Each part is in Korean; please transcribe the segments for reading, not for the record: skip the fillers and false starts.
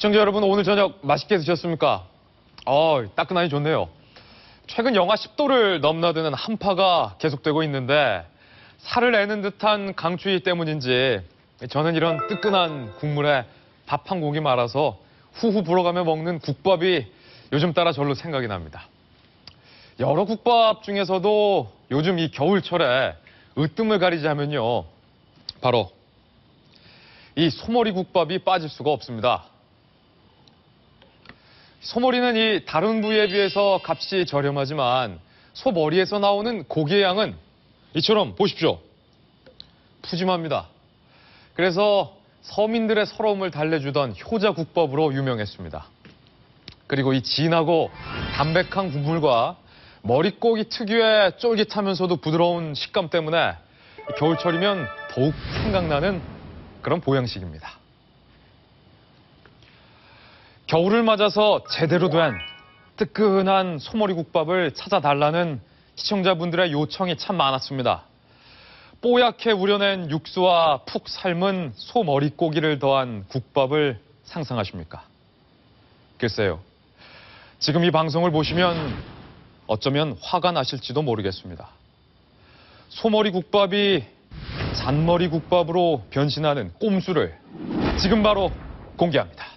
시청자 여러분, 오늘 저녁 맛있게 드셨습니까? 따끈하니 좋네요. 최근 영하 10도를 넘나드는 한파가 계속되고 있는데 살을 내는 듯한 강추위 때문인지 저는 이런 뜨끈한 국물에 밥 한 공기 말아서 후후 불어가며 먹는 국밥이 요즘 따라 절로 생각이 납니다. 여러 국밥 중에서도 요즘 이 겨울철에 으뜸을 가리자면요, 바로 이 소머리 국밥이 빠질 수가 없습니다. 소머리는 이 다른 부위에 비해서 값이 저렴하지만 소머리에서 나오는 고기의 양은 이처럼 보십시오. 푸짐합니다. 그래서 서민들의 서러움을 달래주던 효자국밥으로 유명했습니다. 그리고 이 진하고 담백한 국물과 머릿고기 특유의 쫄깃하면서도 부드러운 식감 때문에 겨울철이면 더욱 생각나는 그런 보양식입니다. 겨울을 맞아서 제대로 된 뜨끈한 소머리 국밥을 찾아달라는 시청자분들의 요청이 참 많았습니다. 뽀얗게 우려낸 육수와 푹 삶은 소머릿고기를 더한 국밥을 상상하십니까? 글쎄요. 지금 이 방송을 보시면 어쩌면 화가 나실지도 모르겠습니다. 소머리 국밥이 잔머리 국밥으로 변신하는 꼼수를 지금 바로 공개합니다.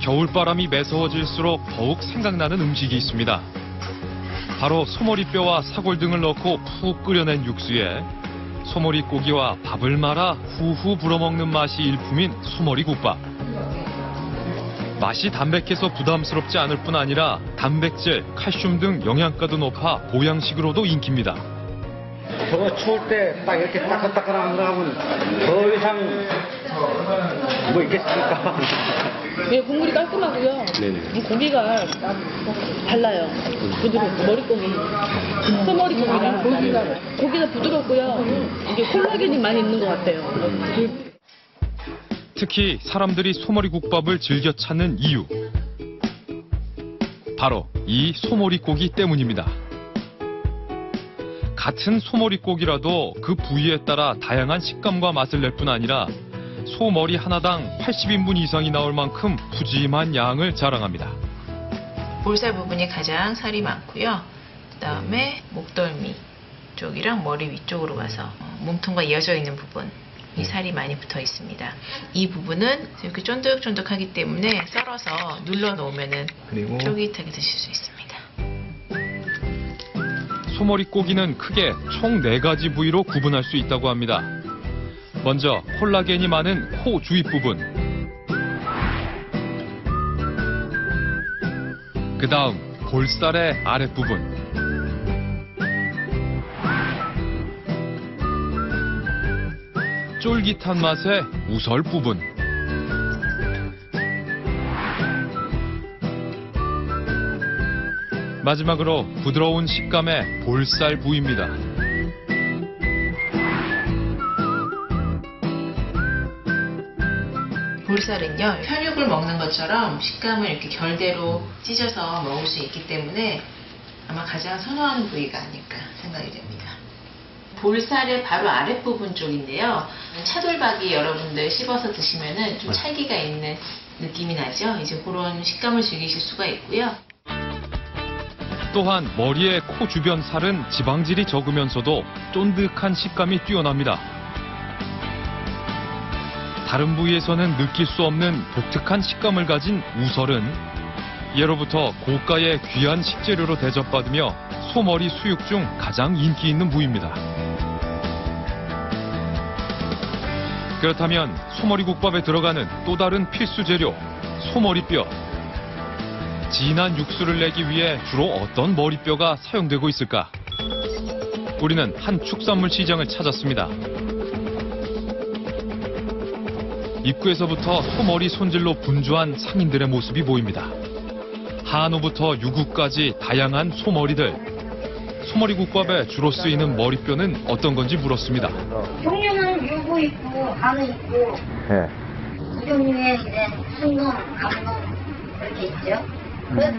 겨울바람이 매서워질수록 더욱 생각나는 음식이 있습니다. 바로 소머리뼈와 사골 등을 넣고 푹 끓여낸 육수에 소머리고기와 밥을 말아 후후 불어먹는 맛이 일품인 소머리국밥. 맛이 담백해서 부담스럽지 않을 뿐 아니라 단백질, 칼슘 등 영양가도 높아 보양식으로도 인기입니다. 저거 추울 때 딱 이렇게 따끈따끈한 거 하면 더 이상 뭐 있겠습니까? 예, 국물이 깔끔하고요. 네네. 이 고기가 달라요. 부드럽고 머릿고기, 소머리고기랑 고기가 부드럽고요. 이게 콜라겐이 많이 있는 것 같아요. 특히 사람들이 소머리국밥을 즐겨 찾는 이유. 바로 이 소머리고기 때문입니다. 같은 소머리고기라도 그 부위에 따라 다양한 식감과 맛을 낼 뿐 아니라 소머리 하나당 80인분 이상이 나올 만큼 푸짐한 양을 자랑합니다. 볼살 부분이 가장 살이 많고요. 그다음에 목덜미 쪽이랑 머리 위쪽으로 가서 몸통과 이어져 있는 부분, 이 살이 많이 붙어 있습니다. 이 부분은 이렇게 쫀득쫀득하기 때문에 썰어서 눌러 놓으면은 쫄깃하게 드실 수 있습니다. 소머리고기는 크게 총 4가지 부위로 구분할 수 있다고 합니다. 먼저 콜라겐이 많은 코 주위 부분, 그 다음 볼살의 아랫부분, 쫄깃한 맛의 우설 부분, 마지막으로 부드러운 식감의 볼살 부위입니다. 볼살은요, 편육을 먹는 것처럼 식감을 이렇게 결대로 찢어서 먹을 수 있기 때문에 아마 가장 선호하는 부위가 아닐까 생각이 됩니다. 볼살의 바로 아랫부분 쪽인데요. 차돌박이 여러분들 씹어서 드시면은 좀 찰기가 있는 느낌이 나죠. 이제 그런 식감을 즐기실 수가 있고요. 또한 머리의 코 주변 살은 지방질이 적으면서도 쫀득한 식감이 뛰어납니다. 다른 부위에서는 느낄 수 없는 독특한 식감을 가진 우설은 예로부터 고가의 귀한 식재료로 대접받으며 소머리 수육 중 가장 인기 있는 부위입니다. 그렇다면 소머리국밥에 들어가는 또 다른 필수 재료, 소머리뼈. 진한 육수를 내기 위해 주로 어떤 머리뼈가 사용되고 있을까? 우리는 한 축산물 시장을 찾았습니다. 입구에서부터 소머리 손질로 분주한 상인들의 모습이 보입니다. 한우부터 유구까지 다양한 소머리들. 소머리국밥에 주로 쓰이는 머리뼈는 어떤 건지 물었습니다. 종류는 유구 있고 한우 있고 두 종류의 이제 순놈, 암놈 그렇게 있죠.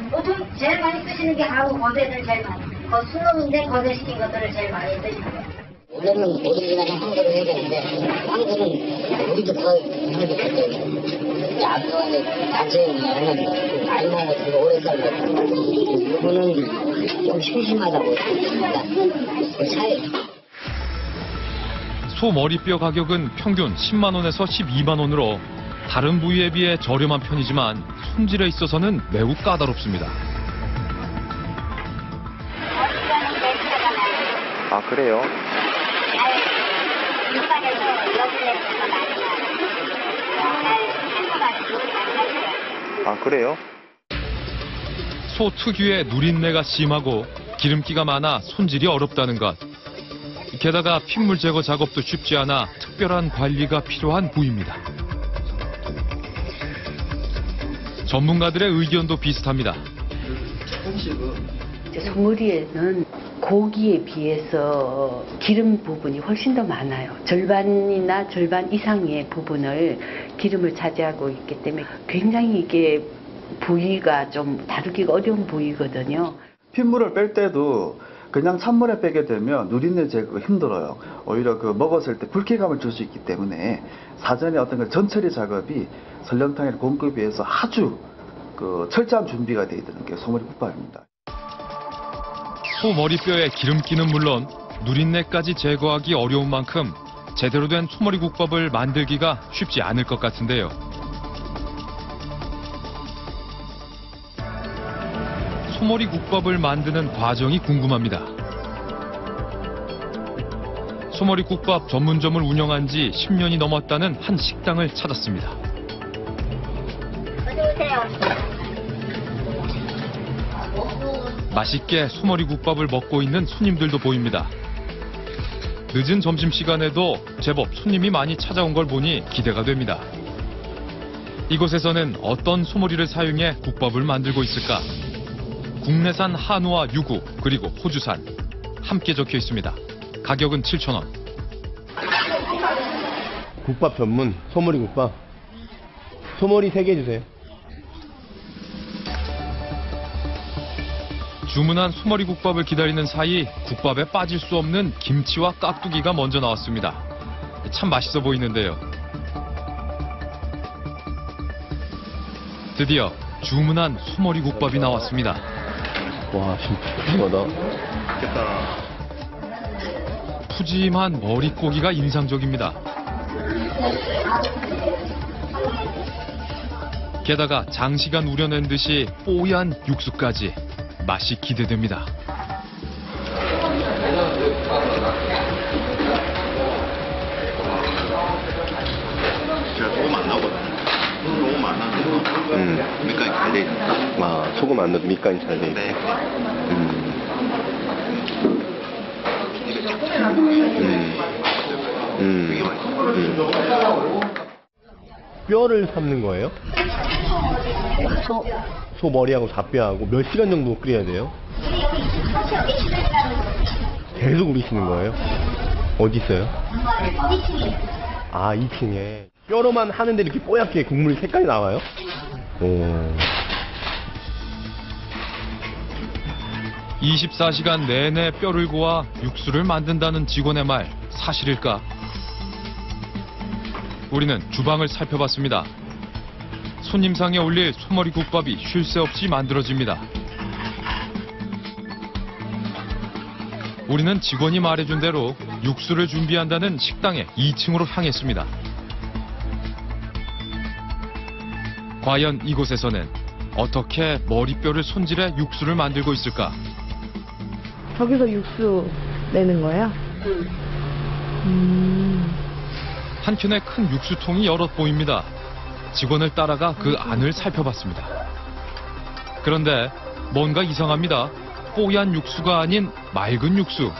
보통 제일 많이 쓰시는 게 한우 거대를 제일 많이. 순놈인데 거대시킨 것들을 제일 많이 쓰시는 거예요. 원래는 모든 기관이 한글을 해야 되는데 한글은 우리도 더 해야 되거든요. 앞으로 이제 단체는 나이 먹어서 오래 살고 이거는 좀 심심하다고 생각합니다. 그 차이. 소 머리뼈 가격은 평균 10만 원에서 12만 원으로 다른 부위에 비해 저렴한 편이지만 손질에 있어서는 매우 까다롭습니다. 아, 그래요? 아, 그래요? 소 특유의 누린내가 심하고 기름기가 많아 손질이 어렵다는 것. 게다가 핏물 제거 작업도 쉽지 않아 특별한 관리가 필요한 부위입니다. 전문가들의 의견도 비슷합니다. 소머리에는 고기에 비해서 기름 부분이 훨씬 더 많아요. 절반이나 절반 이상의 부분을 기름을 차지하고 있기 때문에 굉장히 이게 부위가 좀 다루기가 어려운 부위거든요. 핏물을 뺄 때도 그냥 찬물에 빼게 되면 누린내 제거가 힘들어요. 오히려 그 먹었을 때 불쾌감을 줄 수 있기 때문에 사전에 어떤 그 전처리 작업이 설렁탕의 공급에 비해서 아주 그 철저한 준비가 되어 있는 게 소머리 국밥입니다. 소 머리뼈의 기름기는 물론 누린내까지 제거하기 어려운 만큼 제대로 된 소머리 국밥을 만들기가 쉽지 않을 것 같은데요. 소머리 국밥을 만드는 과정이 궁금합니다. 소머리 국밥 전문점을 운영한 지 10년이 넘었다는 한 식당을 찾았습니다. 맛있게 소머리 국밥을 먹고 있는 손님들도 보입니다. 늦은 점심시간에도 제법 손님이 많이 찾아온 걸 보니 기대가 됩니다. 이곳에서는 어떤 소머리를 사용해 국밥을 만들고 있을까? 국내산 한우와 유구, 그리고 호주산 함께 적혀 있습니다. 가격은 7,000원. 국밥 전문 소머리 국밥. 소머리 3개 주세요. 주문한 소머리 국밥을 기다리는 사이 국밥에 빠질 수 없는 김치와 깍두기가 먼저 나왔습니다. 참 맛있어 보이는데요. 드디어 주문한 소머리 국밥이 나왔습니다. 와, 진짜 푸짐하다. 푸짐한 머릿고기가 인상적입니다. 게다가 장시간 우려낸 듯이 뽀얀 육수까지. 맛이 기대됩니다. 제가 소금 안 나오거든요. 소금 안 나오면 밑간이 잘 돼 있습니다. 아, 소금 안 넣어도 밑간이 잘 돼 있고. 네. 되게 맛있어요. 뼈를 삶는 거예요? 소 머리하고 잡뼈하고 몇 시간 정도 끓여야 돼요? 계속 우리시는 거예요? 어디 있어요? 아, 2층에. 뼈로만 하는데 이렇게 뽀얗게 국물 색깔이 나와요? 오. 24시간 내내 뼈를 고아 육수를 만든다는 직원의 말 사실일까? 우리는 주방을 살펴봤습니다. 손님상에 올릴 소머리 국밥이 쉴 새 없이 만들어집니다. 우리는 직원이 말해준 대로 육수를 준비한다는 식당의 2층으로 향했습니다. 과연 이곳에서는 어떻게 머리뼈를 손질해 육수를 만들고 있을까? 저기서 육수 내는 거예요? 한켠에 큰 육수통이 여럿 보입니다. 직원을 따라가 그 안을 살펴봤습니다. 그런데 뭔가 이상합니다. 뽀얀 육수가 아닌 맑은 육수.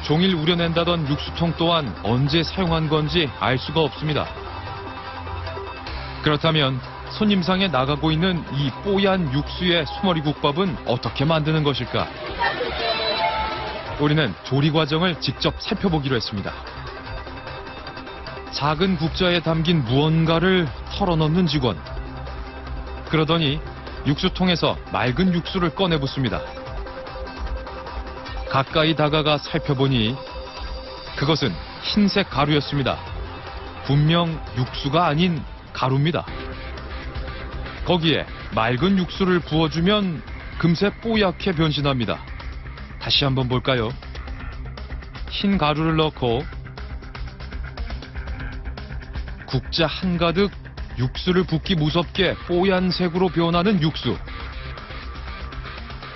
종일 우려낸다던 육수통 또한 언제 사용한 건지 알 수가 없습니다. 그렇다면 손님상에 나가고 있는 이 뽀얀 육수의 소머리 국밥은 어떻게 만드는 것일까? 우리는 조리 과정을 직접 살펴보기로 했습니다. 작은 국자에 담긴 무언가를 털어넣는 직원. 그러더니 육수통에서 맑은 육수를 꺼내 붓습니다. 가까이 다가가 살펴보니 그것은 흰색 가루였습니다. 분명 육수가 아닌 가루입니다. 거기에 맑은 육수를 부어주면 금세 뽀얗게 변신합니다. 다시 한번 볼까요? 흰 가루를 넣고 국자 한가득 육수를 붓기 무섭게 뽀얀 색으로 변하는 육수.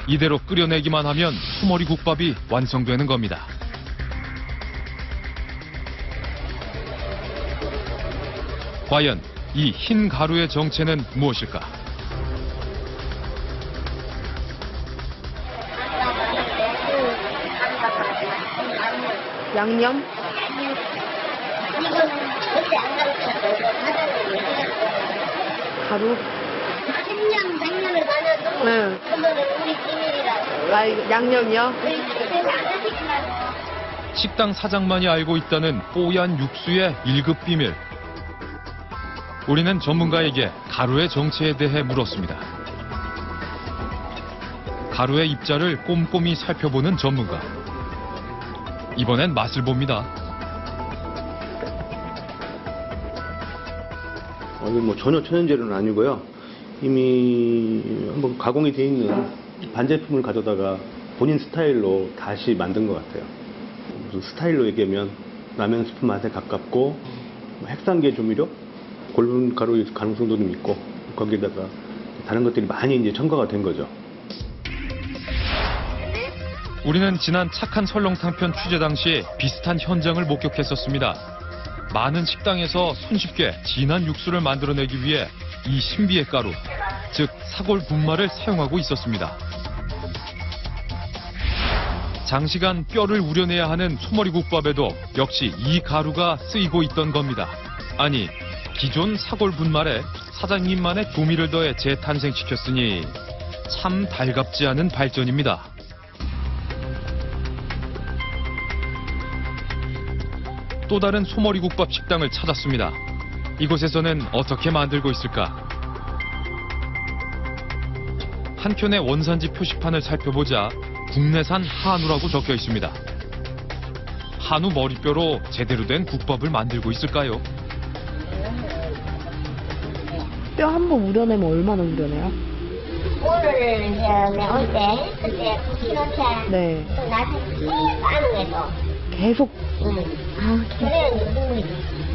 이대로 끓여내기만 하면 소머리 국밥이 완성되는 겁니다. 과연 이 흰 가루의 정체는 무엇일까? 양념? 가루? 10년, 100년을 다녀도 네. 그거는 우리 비밀이라고. 아, 이거 양념이요? 식당 사장만이 알고 있다는 뽀얀 육수의 1급 비밀. 우리는 전문가에게 가루의 정체에 대해 물었습니다. 가루의 입자를 꼼꼼히 살펴보는 전문가. 이번엔 맛을 봅니다. 이건 뭐 전혀 천연재료는 아니고요. 이미 한번 가공이 돼 있는 반제품을 가져다가 본인 스타일로 다시 만든 것 같아요. 무슨 스타일로 얘기하면 라면 스프 맛에 가깝고 핵산계 조미료, 골분 가루일 가능성도 좀 있고 거기에다가 다른 것들이 많이 이제 첨가가 된 거죠. 우리는 지난 착한 설렁탕 편 취재 당시 비슷한 현장을 목격했었습니다. 많은 식당에서 손쉽게 진한 육수를 만들어내기 위해 이 신비의 가루, 즉 사골 분말을 사용하고 있었습니다. 장시간 뼈를 우려내야 하는 소머리국밥에도 역시 이 가루가 쓰이고 있던 겁니다. 아니, 기존 사골 분말에 사장님만의 조미를 더해 재탄생시켰으니 참 달갑지 않은 발전입니다. 또 다른 소머리국밥 식당을 찾았습니다. 이곳에서는 어떻게 만들고 있을까? 한켠의 원산지 표시판을 살펴보자 국내산 한우라고 적혀 있습니다. 한우 머리뼈로 제대로 된 국밥을 만들고 있을까요? 뼈 한 번 우려내면 얼마나 우려내요? 오늘 내올 때 그때 키로차 네. 또 나중에 빠르게도 계속. 그래야 누구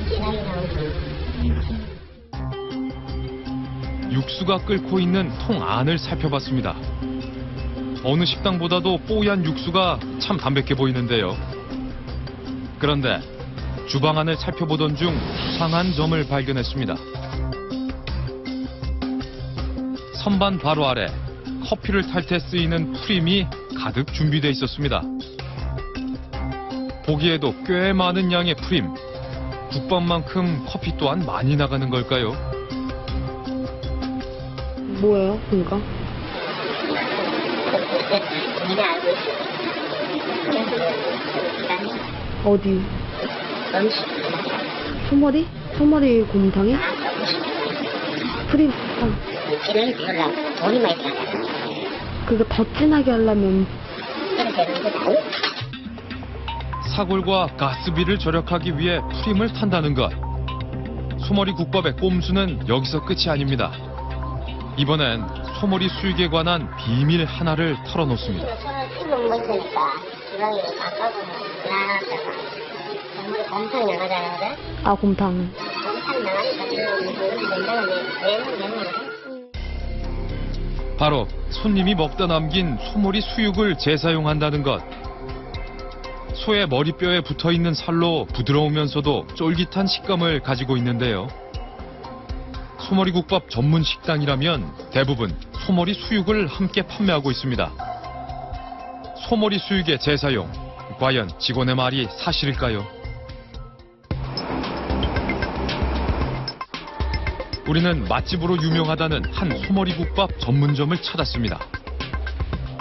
지나게 나오지. 육수가 끓고 있는 통 안을 살펴봤습니다. 어느 식당보다도 뽀얀 육수가 참 담백해 보이는데요. 그런데 주방 안을 살펴보던 중 수상한 점을 발견했습니다. 선반 바로 아래 커피를 탈 때 쓰이는 프림이 가득 준비되어 있었습니다. 보기에도 꽤 많은 양의 프림. 국밥만큼 커피 또한 많이 나가는 걸까요? 뭐예요, 그러니까? 네가 알고 있어. 어디? 음식. 소머리? 소머리 곰탕이? 프림. 기름이 들어가고 돈이 많이 들어가잖아. 그거 더 진하게 하려면 그렇게 되는 거다. 사골과 가스비를 절약하기 위해 프림을 탄다는 것. 소머리 국밥의 꼼수는 여기서 끝이 아닙니다. 이번엔 소머리 수육에 관한 비밀 하나를 털어놓습니다. 손을 못 쓰니까 주방에 아까보면 나갔다가 전부 곰탕이 나가잖아, 그래? 아, 곰탕. 곰탕 나가니까 지금 냉장고에 내는 바로 손님이 먹다 남긴 소머리 수육을 재사용한다는 것. 소의 머리뼈에 붙어있는 살로 부드러우면서도 쫄깃한 식감을 가지고 있는데요. 소머리국밥 전문 식당이라면 대부분 소머리 수육을 함께 판매하고 있습니다. 소머리 수육의 재사용, 과연 직원의 말이 사실일까요? 우리는 맛집으로 유명하다는 한 소머리국밥 전문점을 찾았습니다.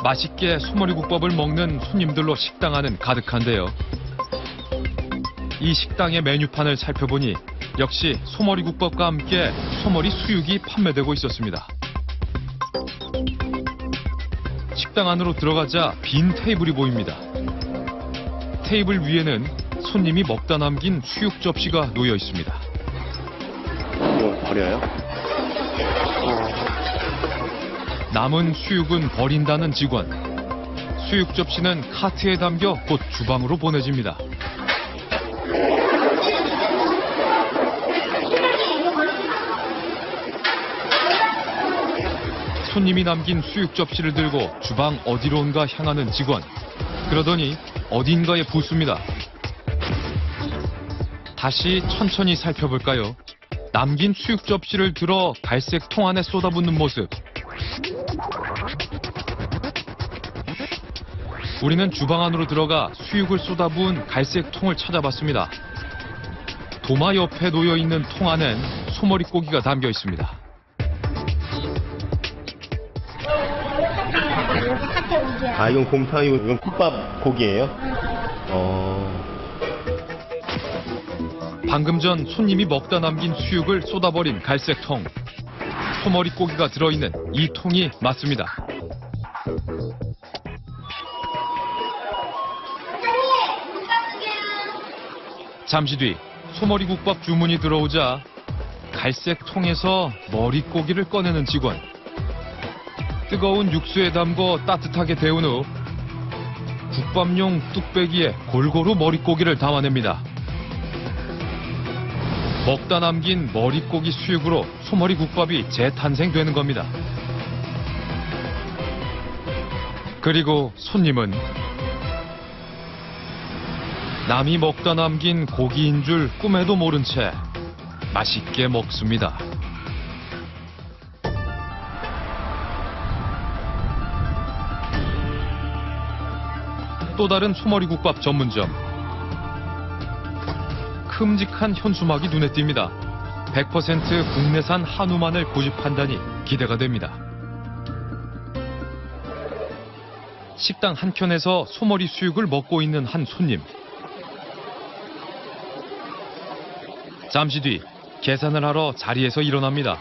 맛있게 소머리국밥을 먹는 손님들로 식당 안은 가득한데요. 이 식당의 메뉴판을 살펴보니 역시 소머리국밥과 함께 소머리 수육이 판매되고 있었습니다. 식당 안으로 들어가자 빈 테이블이 보입니다. 테이블 위에는 손님이 먹다 남긴 수육 접시가 놓여 있습니다. 이거 버려요? 남은 수육은 버린다는 직원. 수육 접시는 카트에 담겨 곧 주방으로 보내집니다. 손님이 남긴 수육 접시를 들고 주방 어디론가 향하는 직원. 그러더니 어딘가에 붙습니다. 다시 천천히 살펴볼까요? 남긴 수육 접시를 들어 갈색 통 안에 쏟아붓는 모습. 우리는 주방 안으로 들어가 수육을 쏟아부은 갈색 통을 찾아봤습니다. 도마 옆에 놓여있는 통 안엔 소머리고기가 담겨 있습니다. 아, 이건 곰탕이고 이건 국밥 고기예요? 방금 전 손님이 먹다 남긴 수육을 쏟아버린 갈색 통. 소머리고기가 들어있는 이 통이 맞습니다. 잠시 뒤 소머리국밥 주문이 들어오자 갈색 통에서 머리고기를 꺼내는 직원. 뜨거운 육수에 담궈 따뜻하게 데운 후 국밥용 뚝배기에 골고루 머리고기를 담아냅니다. 먹다 남긴 머리고기 수육으로 소머리국밥이 재탄생되는 겁니다. 그리고 손님은 남이 먹다 남긴 고기인 줄 꿈에도 모른 채 맛있게 먹습니다. 또 다른 소머리국밥 전문점. 큼직한 현수막이 눈에 띕니다. 100% 국내산 한우만을 고집한다니 기대가 됩니다. 식당 한켠에서 소머리 수육을 먹고 있는 한 손님. 잠시 뒤 계산을 하러 자리에서 일어납니다.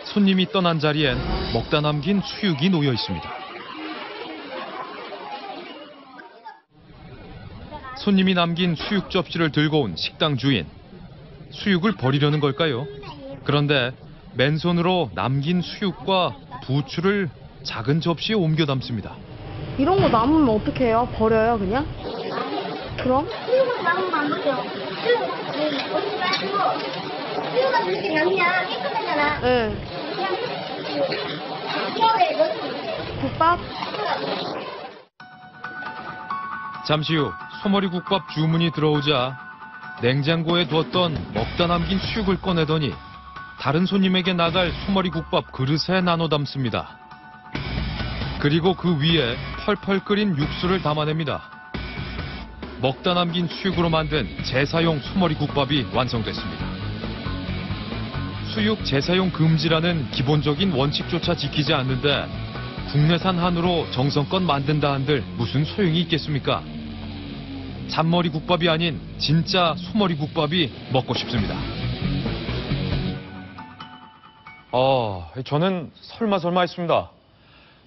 손님이 떠난 자리엔 먹다 남긴 수육이 놓여 있습니다. 손님이 남긴 수육 접시를 들고 온 식당 주인. 수육을 버리려는 걸까요? 그런데 맨손으로 남긴 수육과 부추를 작은 접시에 옮겨 담습니다. 이런 거 남으면 어떻게 해요? 버려요, 그냥? 그럼? 수육은 남으면 안 버려. 수육은 버리지 말고 수육은 그렇게 남으면 깨끗하잖아. 네. 그냥 수육에 넣어주면 돼. 국밥? 잠시 후 소머리국밥 주문이 들어오자 냉장고에 두었던 먹다 남긴 수육을 꺼내더니 다른 손님에게 나갈 소머리국밥 그릇에 나눠 담습니다. 그리고 그 위에 펄펄 끓인 육수를 담아냅니다. 먹다 남긴 수육으로 만든 재사용 소머리국밥이 완성됐습니다. 수육 재사용 금지라는 기본적인 원칙조차 지키지 않는데 국내산 한우로 정성껏 만든다 한들 무슨 소용이 있겠습니까? 잔머리국밥이 아닌 진짜 소머리국밥이 먹고 싶습니다. 저는 설마 했습니다.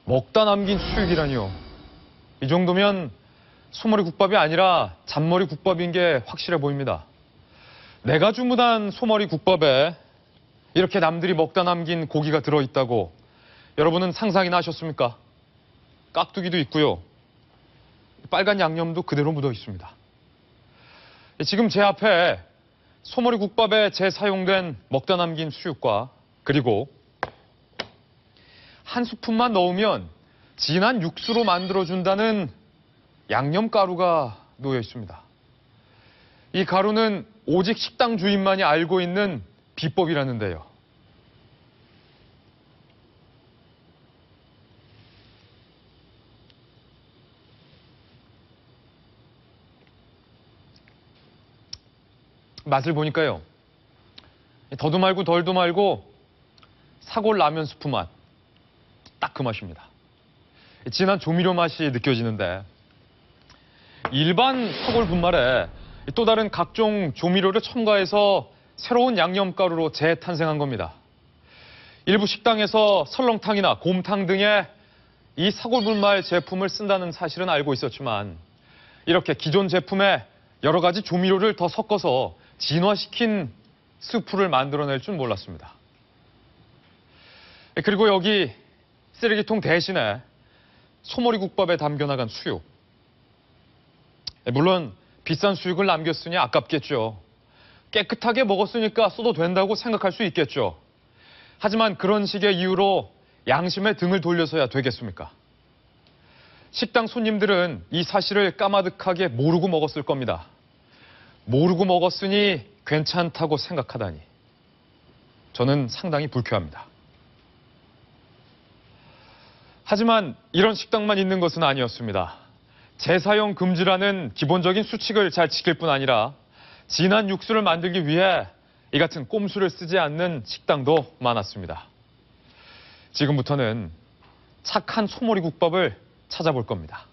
먹다 남긴 수육이라니요. 이 정도면 소머리국밥이 아니라 잔머리국밥인 게 확실해 보입니다. 내가 주문한 소머리국밥에 이렇게 남들이 먹다 남긴 고기가 들어있다고 여러분은 상상이나 하셨습니까? 깍두기도 있고요. 빨간 양념도 그대로 묻어 있습니다. 지금 제 앞에 소머리국밥에 재사용된 먹다 남긴 수육과 그리고 한 스푼만 넣으면 진한 육수로 만들어준다는 양념가루가 놓여 있습니다. 이 가루는 오직 식당 주인만이 알고 있는 비법이라는데요. 맛을 보니까요. 더도 말고 덜도 말고 사골 라면 스프 맛. 딱 그 맛입니다. 진한 조미료 맛이 느껴지는데 일반 사골 분말에 또 다른 각종 조미료를 첨가해서 새로운 양념가루로 재탄생한 겁니다. 일부 식당에서 설렁탕이나 곰탕 등의 이 사골불말 제품을 쓴다는 사실은 알고 있었지만 이렇게 기존 제품에 여러 가지 조미료를 더 섞어서 진화시킨 스프를 만들어낼 줄 몰랐습니다. 그리고 여기 쓰레기통 대신에 소머리국밥에 담겨나간 수육. 물론 비싼 수육을 남겼으니 아깝겠죠. 깨끗하게 먹었으니까 써도 된다고 생각할 수 있겠죠. 하지만 그런 식의 이유로 양심의 등을 돌려서야 되겠습니까? 식당 손님들은 이 사실을 까마득하게 모르고 먹었을 겁니다. 모르고 먹었으니 괜찮다고 생각하다니. 저는 상당히 불쾌합니다. 하지만 이런 식당만 있는 것은 아니었습니다. 재사용 금지라는 기본적인 수칙을 잘 지킬 뿐 아니라 진한 육수를 만들기 위해 이 같은 꼼수를 쓰지 않는 식당도 많았습니다. 지금부터는 착한 소머리국밥을 찾아볼 겁니다.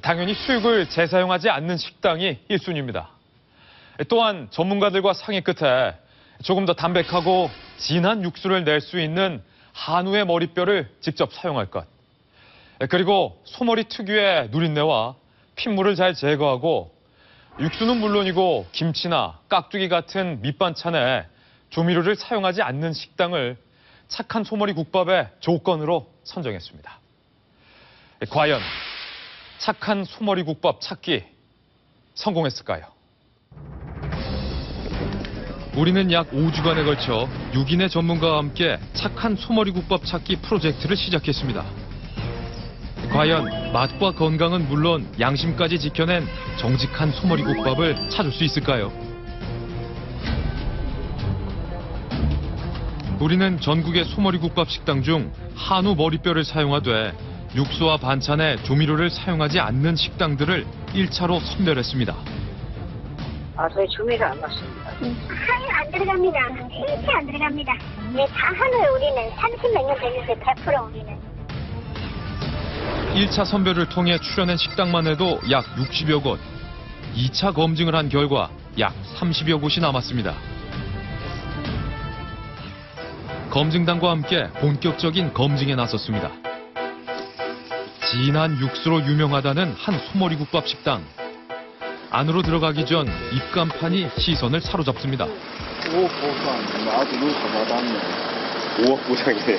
당연히 수육을 재사용하지 않는 식당이 1순위입니다. 또한 전문가들과 상의 끝에 조금 더 담백하고 진한 육수를 낼 수 있는 한우의 머리뼈를 직접 사용할 것. 그리고 소머리 특유의 누린내와 핏물을 잘 제거하고 육수는 물론이고 김치나 깍두기 같은 밑반찬에 조미료를 사용하지 않는 식당을 착한 소머리 국밥의 조건으로 선정했습니다. 과연 착한 소머리 국밥 찾기 성공했을까요? 우리는 약 5주간에 걸쳐 6인의 전문가와 함께 착한 소머리 국밥 찾기 프로젝트를 시작했습니다. 과연 맛과 건강은 물론 양심까지 지켜낸 정직한 소머리 국밥을 찾을 수 있을까요? 우리는 전국의 소머리 국밥 식당 중 한우 머리뼈를 사용하되 육수와 반찬에 조미료를 사용하지 않는 식당들을 1차로 선별했습니다. 저희 조미료 안 넣습니다. 한우 안 들어갑니다. 일체 안 들어갑니다. 네, 다 한우에 우리는 30몇 년 됐는데 100% 우리는. 1차 선별을 통해 출연한 식당만 해도 약 60여 곳, 2차 검증을 한 결과 약 30여 곳이 남았습니다. 검증단과 함께 본격적인 검증에 나섰습니다. 진한 육수로 유명하다는 한 소머리국밥 식당. 안으로 들어가기 전 입간판이 시선을 사로잡습니다. 5억 보상, 아주 누가 받았네. 5억 보상이래,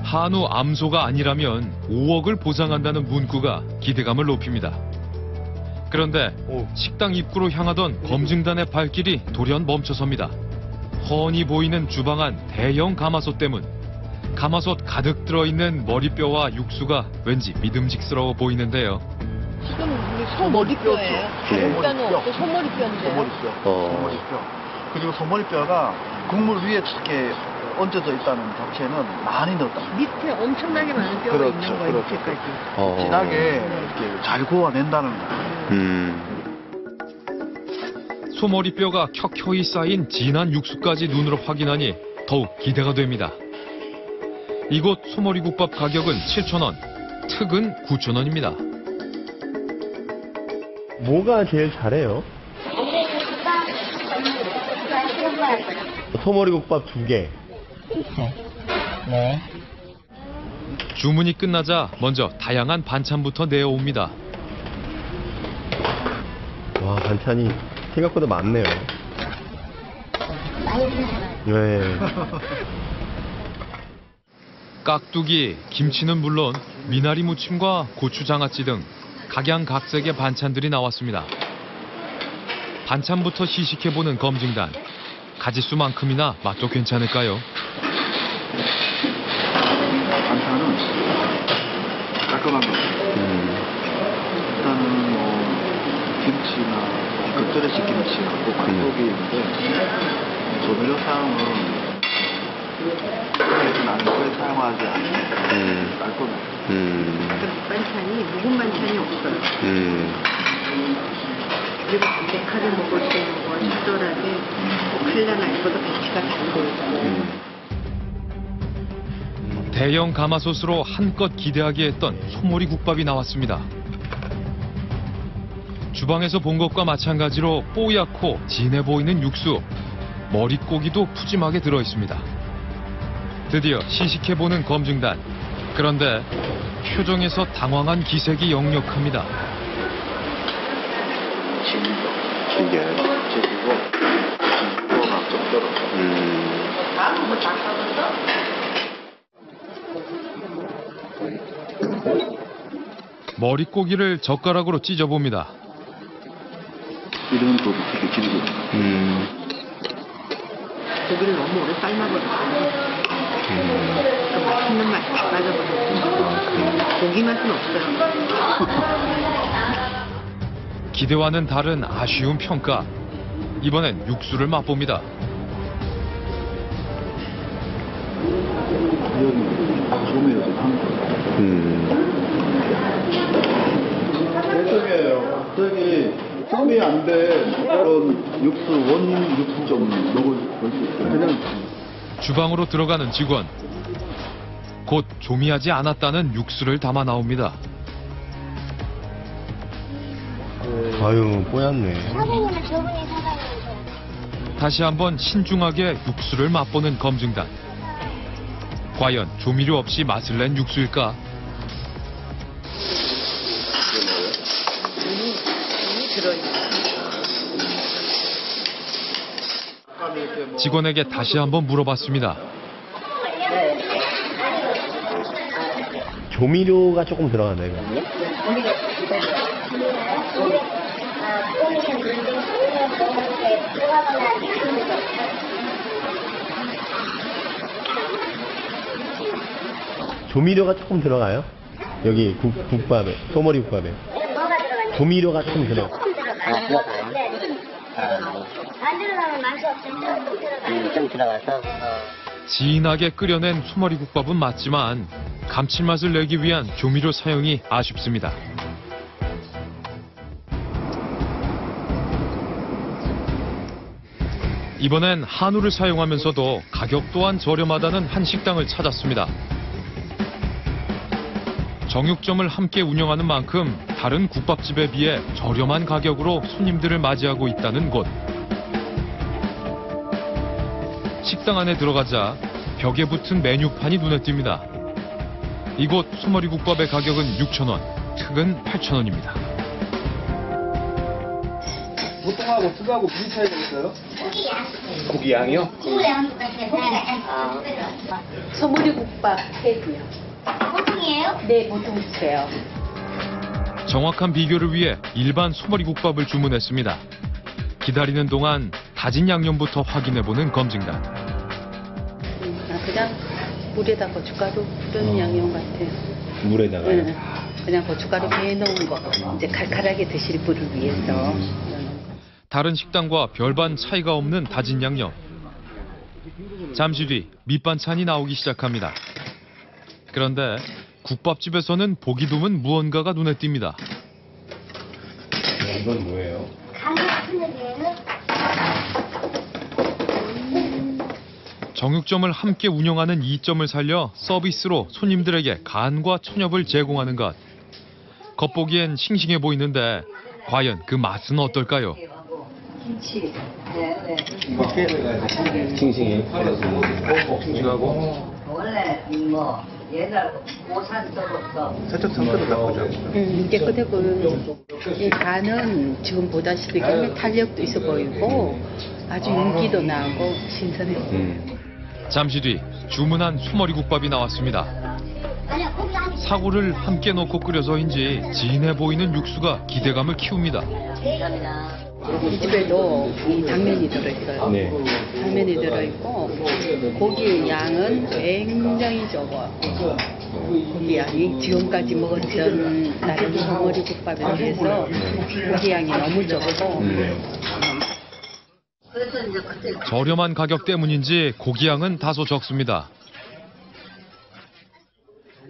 한우 암소가 아니라면 5억을 보상한다는 문구가 기대감을 높입니다. 그런데 식당 입구로 향하던 검증단의 발길이 돌연 멈춰섭니다. 훤히 보이는 주방 안 대형 가마솥 때문. 가마솥 가득 들어있는 머리뼈와 육수가 왠지 믿음직스러워 보이는데요. 지금 우리 소머리뼈예요. 일단은 없고 소머리뼈인데. 소머리뼈. 그리고 소머리뼈가 국물 위에 이렇게 얹어져 있다는 자체는 많이 넣었다. 밑에 엄청나게 많은 뼈가 있는 거예요, 밑에까지. 진하게 이렇게 잘 구워낸다는 거예요. 소머리뼈가 켜켜이 쌓인 진한 육수까지 눈으로 확인하니 더욱 기대가 됩니다. 이곳 소머리국밥 가격은 7,000원, 특은 9,000원입니다. 뭐가 제일 잘해요? 소머리국밥 2개. 네. 주문이 끝나자 먼저 다양한 반찬부터 내어옵니다. 와, 반찬이 생각보다 많네요. 네. 깍두기, 김치는 물론 미나리 무침과 고추장아찌 등 각양각색의 반찬들이 나왔습니다. 반찬부터 시식해보는 검증단. 가짓수만큼이나 맛도 괜찮을까요? 반찬은 깔끔한 거. 일단은 김치나 겉절이식 김치하고 깍두기인데 조미료 사용은 나는 거에 사용하지 않는 깔끔해요. 반찬이 묵은 반찬이 없어요. 그리고 담백하게 먹을 수 있는 거, 적절하게 칼라나 이것도 배치가 잘 되어 있고. 대형 가마솥으로 한껏 기대하게 했던 소머리국밥이 나왔습니다. 주방에서 본 것과 마찬가지로 뽀얗고 진해 보이는 육수, 머릿고기도 푸짐하게 들어있습니다. 드디어 시식해보는 검증단. 그런데 표정에서 당황한 기색이 역력합니다. 길게 제시고 부어가 좀 머릿고기를 젓가락으로 찢어봅니다. 이런 또 되게 길고. 고기를 너무 오래 삶아버렸어요. 그 맛있는 맛이 빠져버렸어요. 고기 맛은 없어요. 기대와는 다른 아쉬운 평가. 이번엔 육수를 맛봅니다. 죄송해요. 저기 썸이 안 돼. 그런 육수 원 육수 좀 먹을 수 있어요. 그냥 주방으로 들어가는 직원. 곧 조미하지 않았다는 육수를 담아 나옵니다. 아유, 뽀얗네. 사장님은 저분이 사장님이세요. 다시 한번 신중하게 육수를 맛보는 검증단. 과연 조미료 없이 맛을 낸 육수일까? 직원에게 다시 한번 물어봤습니다. 조미료가 조금 들어가네, 이거. 조미료가 조금 들어가요? 여기 국밥에, 소머리 국밥에. 조미료가 조금 들어가. 안 들어가면 맛이 없어요. 좀 들어가서. 진하게 끓여낸 소머리 국밥은 맞지만 감칠맛을 내기 위한 조미료 사용이 아쉽습니다. 이번엔 한우를 사용하면서도 가격 또한 저렴하다는 한 식당을 찾았습니다. 정육점을 함께 운영하는 만큼 다른 국밥집에 비해 저렴한 가격으로 손님들을 맞이하고 있다는 곳. 식당 안에 들어가자 벽에 붙은 메뉴판이 눈에 띕니다. 이곳 소머리 국밥의 가격은 6,000원, 특은 8,000원입니다. 보통하고 특하고 무슨 차이가 있어요? 고기 양이요? 소머리 국밥 세고요. 보통이에요? 네, 보통 주세요. 정확한 비교를 위해 일반 소머리 국밥을 주문했습니다. 기다리는 동안 다진 양념부터 확인해보는 검증단. 그냥 물에다 고춧가루 뿌리는 양념 같아요. 물에다가요? 네, 그냥 고춧가루 배놓은 거. 이제 칼칼하게 드실 분을 위해서. 다른 식당과 별반 차이가 없는 다진 양념. 잠시 뒤 밑반찬이 나오기 시작합니다. 그런데 국밥집에서는 보기 드문 무언가가 눈에 띕니다. 이건 뭐예요? 정육점을 함께 운영하는 이점을 살려 서비스로 손님들에게 간과 천엽을 제공하는 것. 겉보기엔 싱싱해 보이는데 과연 그 맛은 어떨까요? 김치. 싱싱해. 싱싱하고. 원래 뭐 옛날 고산 적었어. 살짝 상태도 나쁘지 않고. 깨끗해 보여요. 이 간은 지금 보다시피 굉장히 탄력도 있어 보이고 아주 윤기도 나고 신선해요. 잠시 뒤 주문한 소머리 국밥이 나왔습니다. 사고를 함께 넣고 끓여서인지 진해 보이는 육수가 기대감을 키웁니다. 이 집에도 이 당면이 들어있어요. 네. 당면이 들어있고 고기 양은 굉장히 적어요. 고기 양이 지금까지 먹었던 다른 소머리 국밥에 비해서 고기 양이 너무 적고 저렴한 가격 때문인지 고기 양은 다소 적습니다.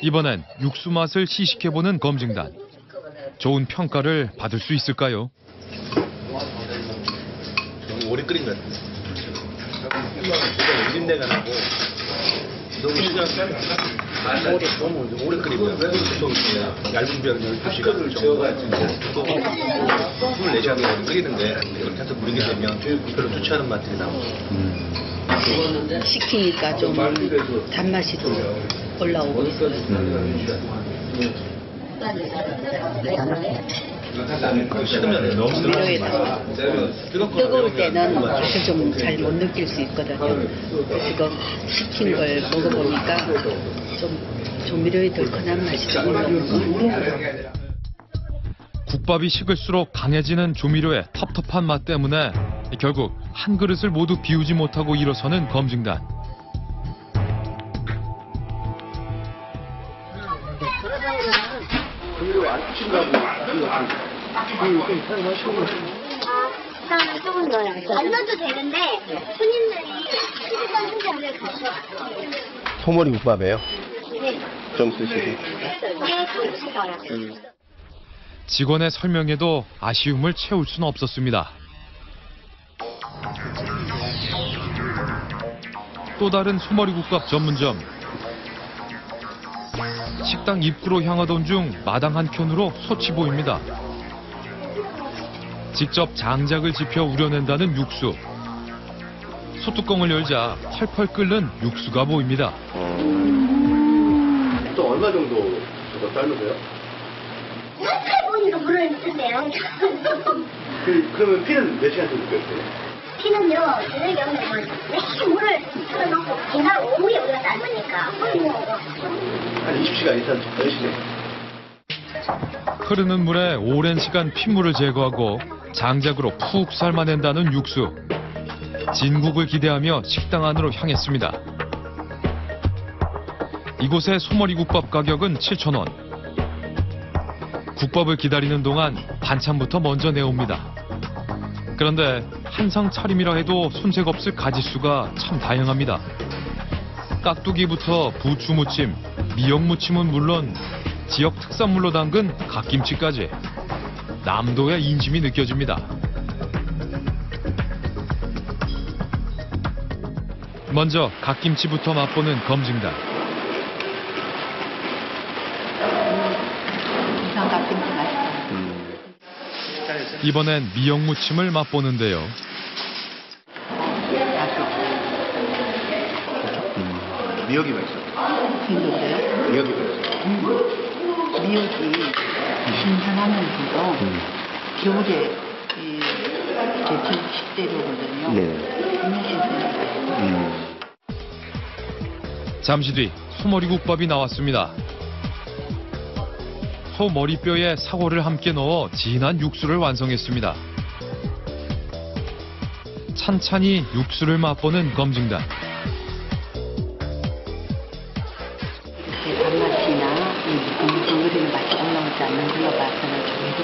이번엔 육수 맛을 시식해보는 검증단. 좋은 평가를 받을 수 있을까요? 너무 오래 끓인 것 같아요. 비린내가 나고 너무 너무 오래 끓이면 얇은 면 12시간 정도 24시간 끓이는데 이걸 계속 무리게 되면 별로 좋지 않은 맛들이 나오고 식히니까 좀 단맛이 좀 올라오고 있어요. 재료에다가 뜨거울 때는 맛을 좀 잘 못 느낄 수 있거든요. 지금 식힌 걸 먹어보니까 좀 조미료의 덜큰한 맛이 좀 올라오는 것 같아요. 국밥이 식을수록 강해지는 조미료의 텁텁한 맛 때문에 결국 한 그릇을 모두 비우지 못하고 일어서는 검증단. 조금 넣어요. 안 넣어도 되는데 손님들이 시간 혼자를 가셔. 소머리 국밥이에요? 네. 좀 쓰시고. 네, 좀 쓰어요. 직원의 설명에도 아쉬움을 채울 수는 없었습니다. 또 다른 소머리국밥 전문점. 식당 입구로 향하던 중 마당 한켠으로 솥이 보입니다. 직접 장작을 지펴 우려낸다는 육수. 소뚜껑을 열자 펄펄 끓는 육수가 보입니다. 또 얼마 정도 저거 삶으세요? 살살 보니까 물을 쓰세요. 그러면 피는 몇 시간 정도 끓여요? 피는요, 저녁에 오면 뭐, 매일 물을 틀어놓고, 그날 오후에 우리가 삶으니까, 한 20시간 이상 넣으시네요. 흐르는 물에 오랜 시간 핏물을 제거하고 장작으로 푹 삶아낸다는 육수. 진국을 기대하며 식당 안으로 향했습니다. 이곳의 소머리국밥 가격은 7,000원. 국밥을 기다리는 동안 반찬부터 먼저 내옵니다. 그런데 한상 차림이라 해도 손색 없을 가짓수가 참 다양합니다. 깍두기부터 부추무침, 미역무침은 물론 지역 특산물로 담근 갓김치까지 남도의 인심이 느껴집니다. 먼저 갓김치부터 맛보는 검증단. 부산 갓김치 맛있어요. 이번엔 미역무침을 맛보는데요. 미역이 맛있어요. 미역이 맛있어요. 미역이 신선하면서도 겨울에 제철 식재료거든요. 굉장히 신선해요. 잠시 뒤 소머리국밥이 나왔습니다. 소 머리뼈에 사골을 함께 넣어 진한 육수를 완성했습니다. 찬찬히 육수를 맛보는 검증단. 단맛이나 둥글거리는 맛이 올라오지 않는 걸로 봐서는 조미료가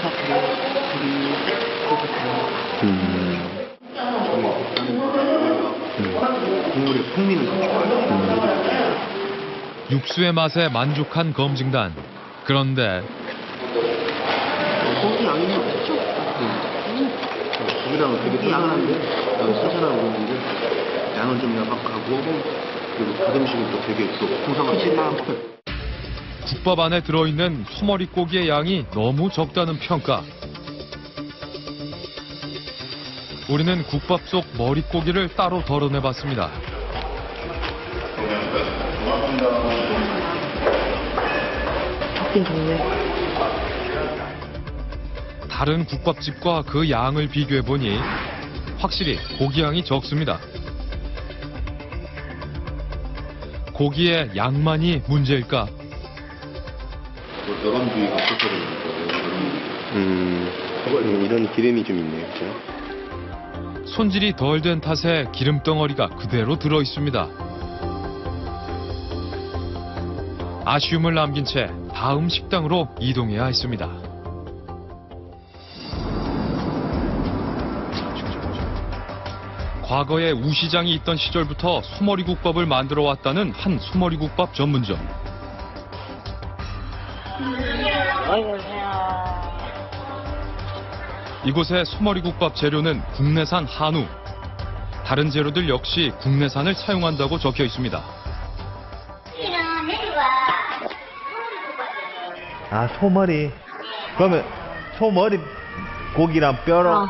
국물의 풍미는 더 좋아요. 육수의 맛에 만족한 검증단. 그런데 고기 양이 없죠? 고기랑은 되게 신선한데, 신선한 고기인데 양은 좀 야박하고 그리고 가끔씩은 또 되게 또 풍성하고. 국밥 안에 들어있는 소머리고기의 양이 너무 적다는 평가. 우리는 국밥 속 머리고기를 따로 덜어내봤습니다. 적긴 좋네. 다른 국밥집과 그 양을 비교해보니 확실히 고기 양이 적습니다. 고기의 양만이 문제일까? 여간 부위가 없어서 그러니까 이런 기름이 좀 있네요. 그렇죠? 손질이 덜 된 탓에 기름덩어리가 그대로 들어있습니다. 아쉬움을 남긴 채 다음 식당으로 이동해야 했습니다. 과거에 우시장이 있던 시절부터 소머리국밥을 만들어 왔다는 한 소머리국밥 전문점. 이곳의 소머리국밥 재료는 국내산 한우. 다른 재료들 역시 국내산을 사용한다고 적혀 있습니다. 아, 소머리. 그러면 소머리 고기랑 뼈랑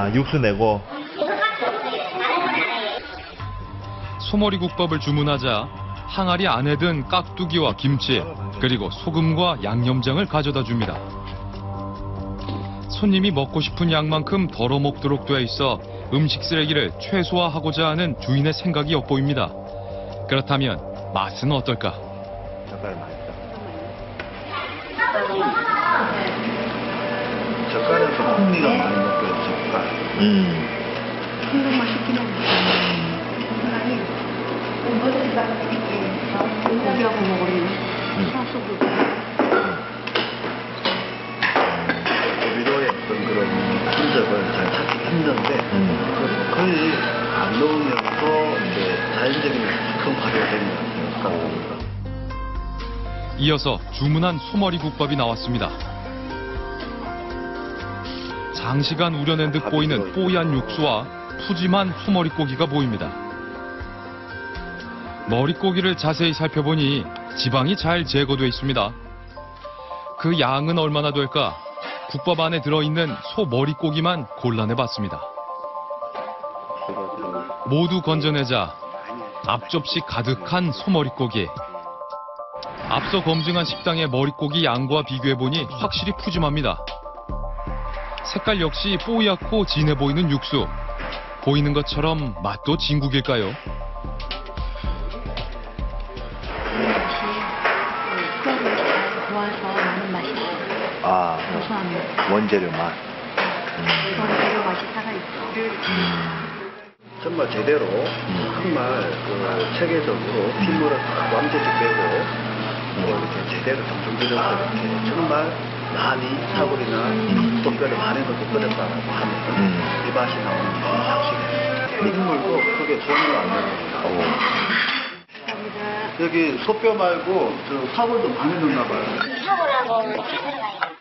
아, 육수 내고. 소머리국밥을 주문하자 항아리 안에 든 깍두기와 김치, 그리고 소금과 양념장을 가져다 줍니다. 손님이 먹고 싶은 양만큼 덜어 먹도록 돼 있어 음식 쓰레기를 최소화하고자 하는 주인의 생각이 엿보입니다. 그렇다면 맛은 어떨까? 젓갈 맛있다. 젓갈에서 풍미가 많이 먹혀요, 젓갈. 한국 맛있긴 한데. 고기하고 먹으면 사소도. 위로의 어떤 그런 흔적을 잘 찾기 힘든데 거의 안 넣으면서 이제 자연적인 큰 발효가 되는 것 같아요. 이어서 주문한 소머리국밥이 나왔습니다. 장시간 우려낸 듯 보이는 뽀얀 육수와 푸짐한 소머리고기가 보입니다. 머리고기를 자세히 살펴보니 지방이 잘 제거돼 있습니다. 그 양은 얼마나 될까? 국밥 안에 들어있는 소 머리고기만 골라내봤습니다. 모두 건져내자 앞접시 가득한 소머리고기. 앞서 검증한 식당의 머리고기 양과 비교해보니 확실히 푸짐합니다. 색깔 역시 뽀얗고 진해 보이는 육수. 보이는 것처럼 맛도 진국일까요? 좋아서 나는 맛있어. 아, 원재료 맛. 원재료 맛이 살아있어. 정말 제대로 정말 그 체계적으로 핏물을 완전히 빼고 이렇게 제대로 정성 들여서 이렇게 정말 많이 사골이나 똥뼈를 많이 넣고 끓였다라고 하면 이 맛이 나오는 게 확실해요. 핏물도 크게 소리가 안 나요. 여기 소뼈 말고 저 사골도 많이 넣나 봐요. 사골하고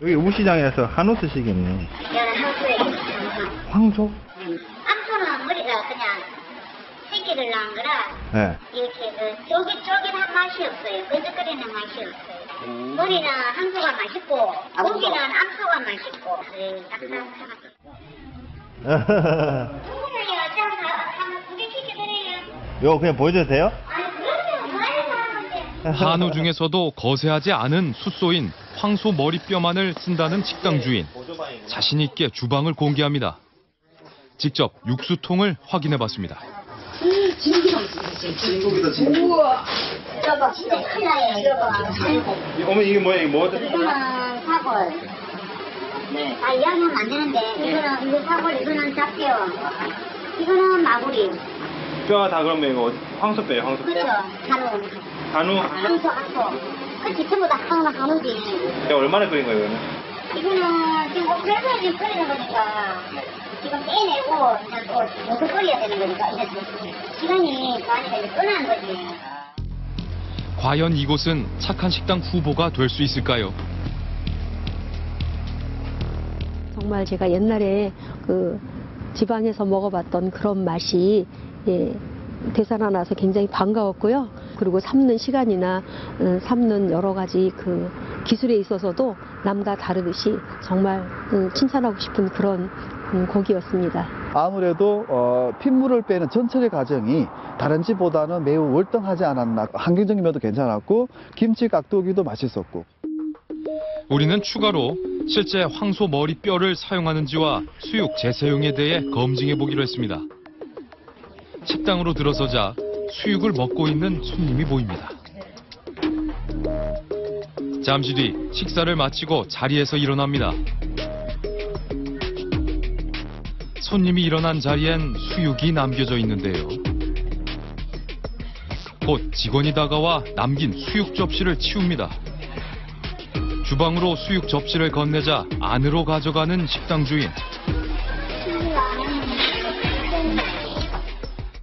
여기 우시장에서 한우 쓰시겠네. 저는 한수에 황소? 암소는 머리가 그냥 새끼를 낳은 거라 네. 이렇게 그 쫄깃쫄깃한 맛이 없어요. 끈적거리는 맛이 없어요. 머리는 한소가 맛있고 고기는 암소가 맛있고 그래 딱딱하고. 고기는요 한 2개 시켜드려요. 이거 그냥 보여줘도 돼요? 아니 그러면 많이 사는데. 한우 중에서도 거세하지 않은 숫소인 황소 머리뼈만을 쓴다는 식당 주인. 자신 있게 주방을 공개합니다. 직접 육수통을 확인해봤습니다. 우와. 이거 진짜 큰일 나요. 이거. 어머니 이게 뭐야? 이게 뭐? 이거는 사골. 네. 다 이야기하면 안 되는데 이거는 이거 사골, 이거는 잡뼈. 이거는 마구리. 뼈가 다 그러면 이거 황소뼈예요, 황소뼈. 그렇죠. 한우. 한우? 한우. 그치 전부 다 한우지. 이거 얼마나 끓인 거예요, 이거는? 이거는 지금 오프레서에 지금 끓이는 거니까 지금 빼내고 그냥 또 요새 끓여야 되는 거니까 이제 시간이 많이 이제 끝나는 거지. 과연 이곳은 착한 식당 후보가 될 수 있을까요? 정말 제가 옛날에 그 지방에서 먹어봤던 그런 맛이 되살아나서 굉장히 반가웠고요. 그리고 삶는 시간이나 삶는 여러 가지 그 기술에 있어서도 남과 다르듯이 정말 칭찬하고 싶은 그런 고기였습니다. 아무래도 핏물을 빼는 전체의 과정이 다른 집보다는 매우 월등하지 않았나. 환경적인 면도 괜찮았고 김치 깍두기도 맛있었고. 우리는 추가로 실제 황소 머리뼈를 사용하는지와 수육 재사용에 대해 검증해보기로 했습니다. 식당으로 들어서자 수육을 먹고 있는 손님이 보입니다. 잠시 뒤 식사를 마치고 자리에서 일어납니다. 손님이 일어난 자리엔 수육이 남겨져 있는데요. 곧 직원이 다가와 남긴 수육 접시를 치웁니다. 주방으로 수육 접시를 건네자 안으로 가져가는 식당 주인.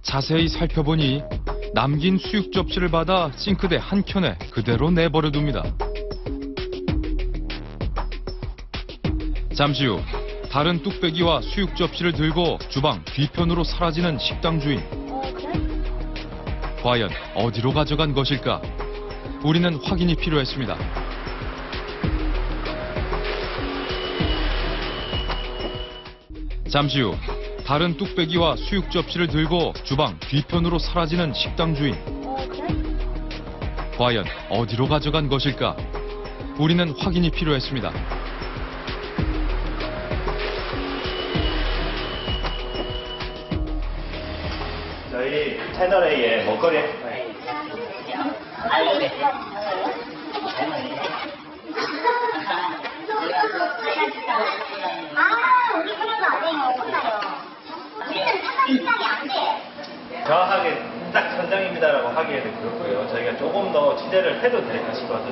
자세히 살펴보니 남긴 수육 접시를 받아 싱크대 한켠에 그대로 내버려 둡니다. 잠시 후 다른 뚝배기와 수육 접시를 들고 주방 뒤편으로 사라지는 식당 주인. 과연 어디로 가져간 것일까? 우리는 확인이 필요했습니다. 잠시 후 다른 뚝배기와 수육 접시를 들고 주방 뒤편으로 사라지는 식당 주인. 과연 어디로 가져간 것일까? 우리는 확인이 필요했습니다. 저희 채널A의 먹거리. 우리 그런 거 아니에요. 혼나요. 우리는 시작이 안 돼. 정확하게 딱 선장입니다라고 하기에는 그렇고요. 저희가 조금 더 취재를 해도 될까 싶어서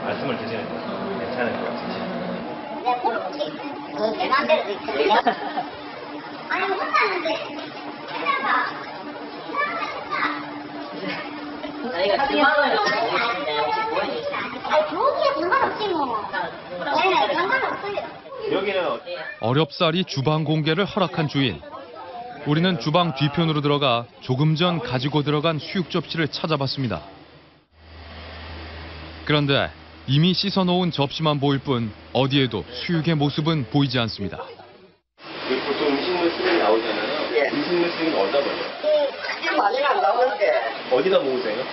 말씀을 드리는 거 괜찮은 것 같으시죠? 내가 뭘 어떻게 내 맘대로 있거든요. 아니 혼나는데 해봐. 저희가 주방을 교육이야 상관없지 뭐. 네네 상관없어요. 여기는 어렵사리 주방 공개를 허락한 주인. 우리는 주방 뒤편으로 들어가 조금 전 가지고 들어간 수육 접시를 찾아봤습니다. 그런데 이미 씻어놓은 접시만 보일 뿐 어디에도 수육의 모습은 보이지 않습니다. 보통 음식물 쓰레기 나오잖아요. 예. 음식물 쓰레기는 어디다 버려요? 크게 많이는 안 나오는데. 어디다 모으세요?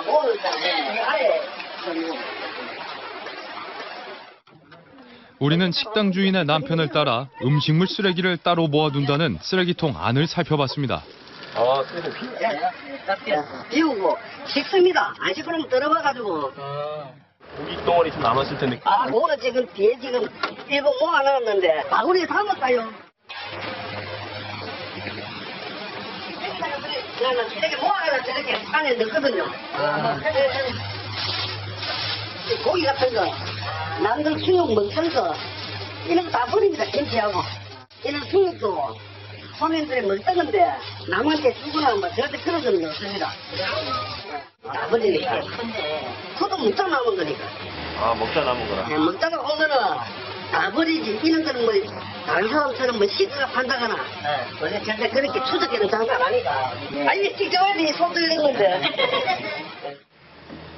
모으는데 아예 우리는 식당 주인의 남편을 따라 음식물 쓰레기를 따로 모아둔다는 쓰레기통 안을 살펴봤습니다. 쓰레기. 비우고 식습니다. 안 식으면 들어봐가지고. 고기 덩어리 좀 남았을 텐데. 그거는 지금 뒤에 지금 일부 모아놨는데 바구니에 담았어요. 나는 이렇게 모아가지고 저렇게 안에 넣거든요. 고기 같은 거, 남들 수육 먹는 거, 이런 거 다 버립니다. 김치하고. 이런 수육도 손님들이 먹던 건데, 남한테 주거나 뭐 저한테 그런 건 없습니다. 다 버리니까. 그것도 먹다 남은 거니까. 먹다 남은 거라. 네, 먹다가 온 거는 다 버리지. 이런 거는 뭐, 다른 사람처럼 뭐 시드가 판다거나. 원래 절대 그렇게 추적해는 장난 아니다. 아니, 찍어야지, 손 들린 건데.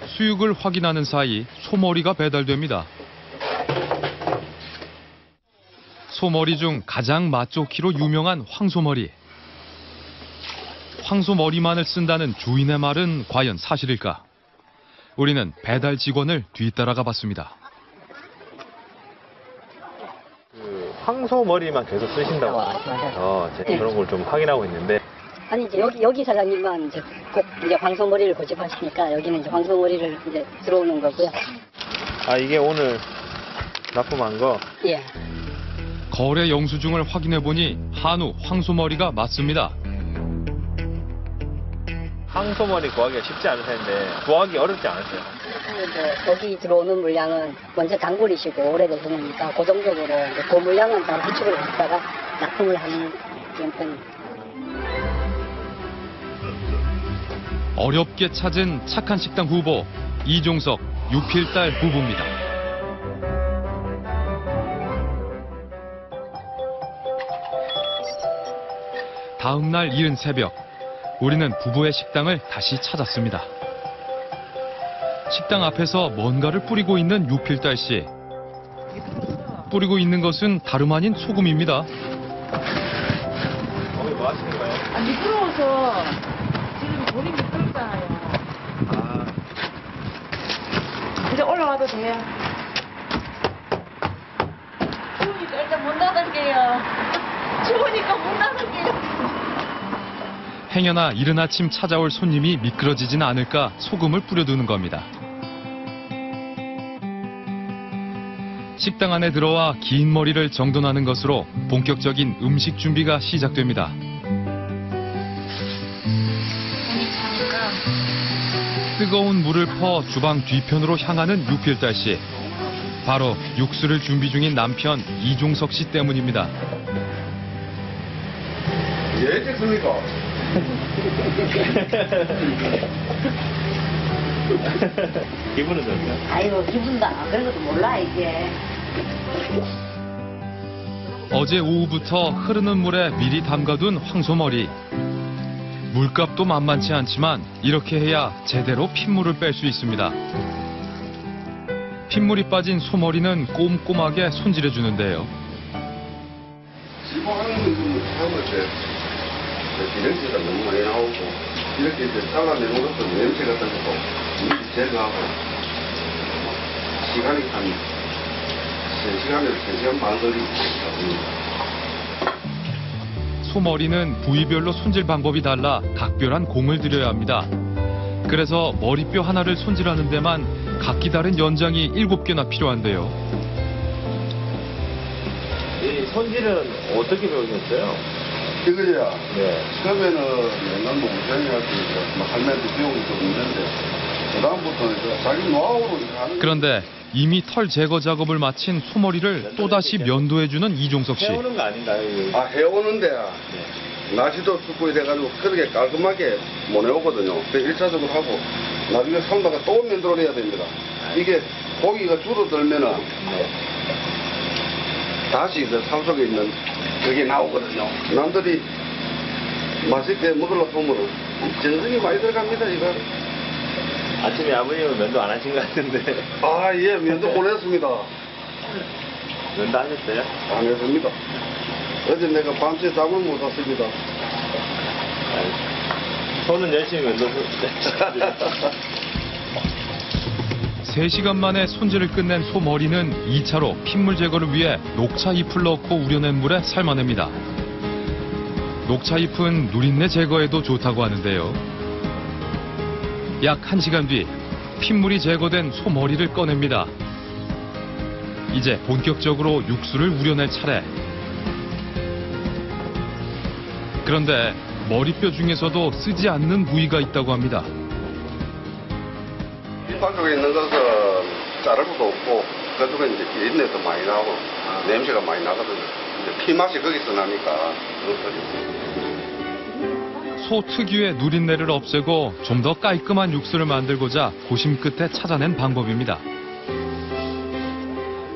수육을 확인하는 사이 소머리가 배달됩니다. 소머리 중 가장 맛 좋기로 유명한 황소머리. 황소머리만을 쓴다는 주인의 말은 과연 사실일까? 우리는 배달 직원을 뒤따라가 봤습니다. 황소 머리만 계속 쓰신다고. 제가 그런 걸 좀 확인하고 있는데. 아니 이제 여기 사장님만 이제 꼭 이제 황소머리를 고집하시니까 여기는 이제 황소머리를 이제 들어오는 거고요. 이게 오늘 납품한 거? 예. 거래 영수증을 확인해 보니 한우 황소머리가 맞습니다. 황소머리 구하기가 쉽지 않을 텐데 구하기 어렵지 않으세요? 이제 여기 들어오는 물량은 먼저 단골이시고 오래되셨으니까 고정적으로 이제 그 물량은 다 비축을 했다가 납품을 하는 그런 편입니다. 어렵게 찾은 착한 식당 후보 이종석, 유필달 부부입니다. 다음 날 이른 새벽, 우리는 부부의 식당을 다시 찾았습니다. 식당 앞에서 뭔가를 뿌리고 있는 유필달 씨. 뿌리고 있는 것은 다름 아닌 소금입니다. 뭐 하시는 거예요? 미끄러워서 지금 돌이 미끄럽잖아요. 이제 올라와도 돼요. 추우니까 일단 못 나갈게요. 추우니까 못 나갈게요. 행여나 이른 아침 찾아올 손님이 미끄러지진 않을까 소금을 뿌려두는 겁니다. 식당 안에 들어와 긴 머리를 정돈하는 것으로 본격적인 음식 준비가 시작됩니다. 뜨거운 물을 퍼 주방 뒤편으로 향하는 유필달 씨. 바로 육수를 준비 중인 남편 이종석 씨 때문입니다. 예, 됐습니까? 기분은 좋죠? 아이고, 기분다. 그런 것도 몰라, 이게. 어제 오후부터 흐르는 물에 미리 담가둔 황소머리. 물값도 만만치 않지만 이렇게 해야 제대로 핏물을 뺄 수 있습니다. 핏물이 빠진 소머리는 꼼꼼하게 손질해 주는데요. 지방은 삶을 때 기름기가 너무 많이 나오고 이렇게 이제 잘라내는 것도 냄새 같은 것도 미리 제거하고 시간이 한 3시간에서 3시간 반 걸립니다. 소머리는 부위별로 손질 방법이 달라 각별한 공을 들여야 합니다. 그래서 머리뼈 하나를 손질하는 데만 각기 다른 연장이 7개나 필요한데요. 이 손질은 어떻게 배우셨어요? 이거야. 네. 처음에는 옛날 농장이라든가 할머니한테 배운 게 좀 있는데 그다음부터는 이제 자기 노하우로 이렇게 하는 그런데 이미 털 제거 작업을 마친 소머리를 또다시 면도해주는 이종석 씨. 해오는 거 아닌가요? 이거? 해오는데 날씨도 춥고 이래가지고 그렇게 깔끔하게 못 해오거든요. 그래서 1차적으로 하고 나중에 삶다가 또 면도를 해야 됩니다. 이게 고기가 줄어들면은 다시 그 삶 속에 있는 그게 나오거든요. 남들이 맛있게 먹으려고 하면은 정성이 많이 들어갑니다, 이거. 아침에 아버님은 면도 안 하신 것 같은데. 예, 면도 보냈습니다. 면도 하셨어요? 안 했습니다. 어제 내가 밤새 잠을 못 잤습니다. 손은 열심히 면도 3시간 만에 손질을 끝낸 소머리는 2차로 핏물 제거를 위해 녹차 잎을 넣고 우려낸 물에 삶아냅니다. 녹차 잎은 누린내 제거에도 좋다고 하는데요. 약 1시간 뒤 핏물이 제거된 소머리를 꺼냅니다. 이제 본격적으로 육수를 우려낼 차례. 그런데 머리뼈 중에서도 쓰지 않는 부위가 있다고 합니다. 이빨 쪽에 있는 것은 자를 것도 없고 그쪽에 이제 비린내도 많이 나고 냄새가 많이 나거든요. 이제 피 맛이 거기서 나니까 소 특유의 누린내를 없애고 좀 더 깔끔한 육수를 만들고자 고심 끝에 찾아낸 방법입니다.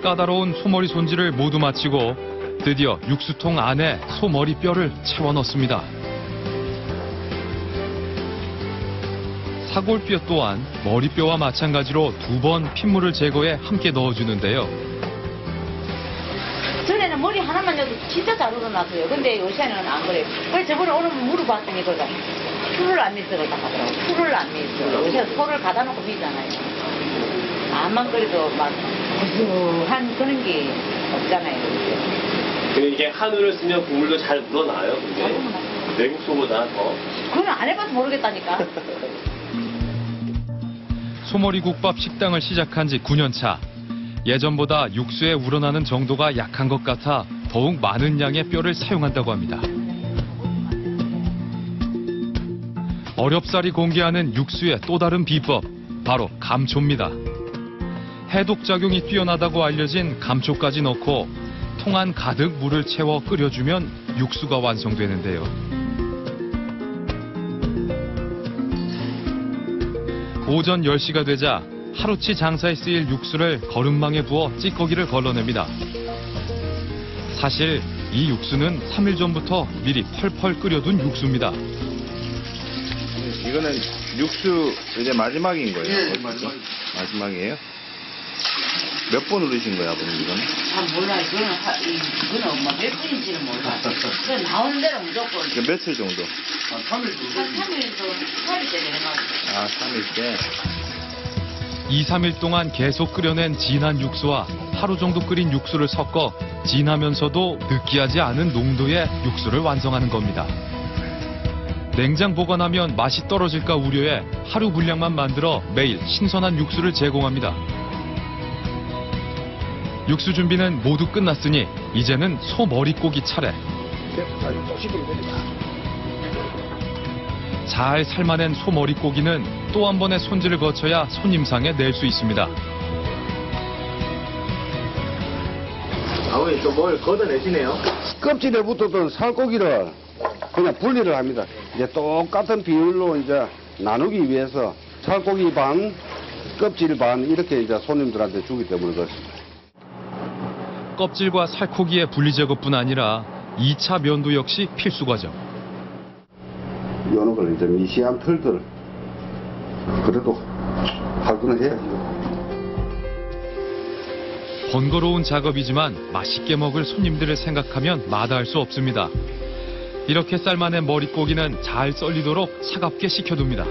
까다로운 소머리 손질을 모두 마치고 드디어 육수통 안에 소머리 뼈를 채워 넣습니다. 사골뼈 또한 머리뼈와 마찬가지로 2번 핏물을 제거해 함께 넣어주는데요. 전에는 머리 하나만 넣어도 진짜 잘 우러났어요. 근데 요새는 안 그래요. 그래서 저번에 오늘 물어봤더니 그가 풀을 안 미스고 딱 하더라고. 풀을 안 미스. 요새 소를 가다 놓고 미잖아요. 암만 그래도 막 고소한 그런 게 없잖아요. 근데 이게 한우를 쓰면 국물도 잘 우러나요? 근데 외국 소보다 더. 그건 안 해봐서 모르겠다니까. 소머리국밥 식당을 시작한 지 9년 차. 예전보다 육수에 우러나는 정도가 약한 것 같아 더욱 많은 양의 뼈를 사용한다고 합니다. 어렵사리 공개하는 육수의 또 다른 비법, 바로 감초입니다. 해독작용이 뛰어나다고 알려진 감초까지 넣고 통 안 가득 물을 채워 끓여주면 육수가 완성되는데요. 오전 10시가 되자 하루치 장사에 쓰일 육수를 거름망에 부어 찌꺼기를 걸러냅니다. 사실 이 육수는 3일 전부터 미리 펄펄 끓여둔 육수입니다. 이거는 육수 이제 마지막인 거예요? 예, 마지막이에요? 몇 번 우리신 거예요, 아버님 이거는? 잘 몰라. 이거는 몇 분인지는 몰라. 그냥 나오는 대로 무조건. 이거 며칠 정도? 한 3일 정도. 한 3일 되는 거 같아요. 3일째. 2, 3일 동안 계속 끓여낸 진한 육수와 하루 정도 끓인 육수를 섞어 진하면서도 느끼하지 않은 농도의 육수를 완성하는 겁니다. 냉장 보관하면 맛이 떨어질까 우려해 하루 분량만 만들어 매일 신선한 육수를 제공합니다. 육수 준비는 모두 끝났으니 이제는 소머리고기 차례. 잘 삶아낸 소머리고기는 또 한 번의 손질을 거쳐야 손님상에 낼 수 있습니다. 아버님 또 뭘 걷어내시네요? 껍질에 붙었던 살코기를 그냥 분리를 합니다. 이제 똑같은 비율로 이제 나누기 위해서 살코기 반, 껍질 반 이렇게 이제 손님들한테 주기 때문에 그렇습니다. 껍질과 살코기의 분리 제거뿐 아니라 2차 면도 역시 필수 과정. 이런 걸 이제 미시한 털들 그래도 활동을 해야죠. 번거로운 작업이지만 맛있게 먹을 손님들을 생각하면 마다할 수 없습니다. 이렇게 삶아낸 머릿고기는 잘 썰리도록 차갑게 식혀둡니다.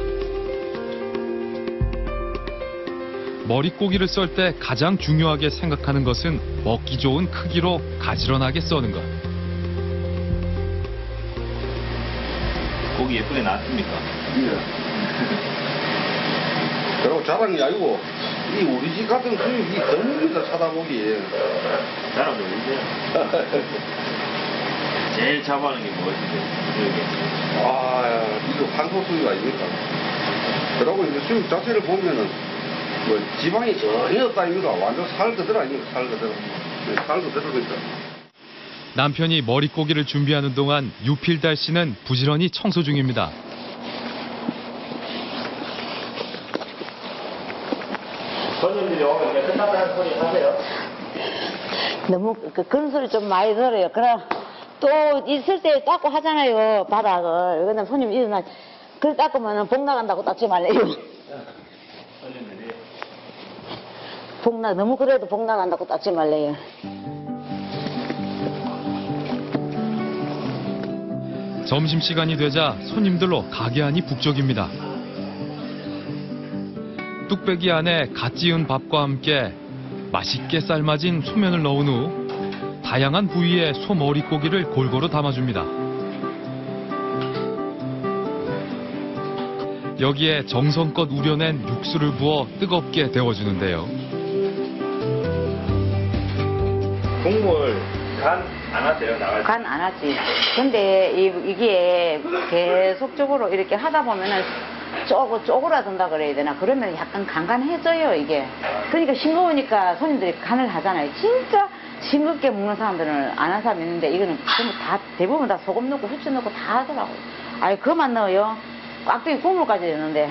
머릿고기를 썰 때 가장 중요하게 생각하는 것은 먹기 좋은 크기로 가지런하게 써는 것. 고기 예쁘게 나왔습니까? 그리고 자랑이 아니고 이 우리 집 같은 수육이 드뭅니다. 찾아보기. 자랑 좀 해주세요. 제일 자부하는 게 무엇인데? 아, 이거 한솥 수육 아닙니까? 그리고 이제 수육 자체를 보면은 뭐 지방이 전혀 없다 아닙니까? 완전 살 그대로 아닙니까? 살 그대로. 네, 살 그대로니까. 남편이 머릿고기를 준비하는 동안 유필달 씨는 부지런히 청소 중입니다. 손님들이 오면 이제 끝났다는 소리 하세요? 너무 그런 소리 좀 많이 들어요. 그럼 또 있을 때 닦고 하잖아요. 바닥을. 그다음 손님 일어나 그걸 닦으면 복 나간다고 닦지 말래요. 손님들이 너무 그래도 복 나간다고 닦지 말래요. 점심시간이 되자 손님들로 가게 안이 북적입니다. 뚝배기 안에 갓 지은 밥과 함께 맛있게 삶아진 소면을 넣은 후 다양한 부위의 소 머릿고기를 골고루 담아줍니다. 여기에 정성껏 우려낸 육수를 부어 뜨겁게 데워주는데요. 국물 간 안 하세요? 나갈 때? 간 안 하지. 근데 이게 계속적으로 이렇게 하다 보면은 쪼그라든다 그래야 되나? 그러면 약간 간간해져요, 이게. 그러니까 싱거우니까 손님들이 간을 하잖아요. 진짜 싱겁게 먹는 사람들은 안 한 사람이 있는데 이거는 전부 다, 대부분 다 소금 넣고 후추 넣고 다 하더라고요. 아이, 그만 넣어요. 깍두기 국물까지 넣는데.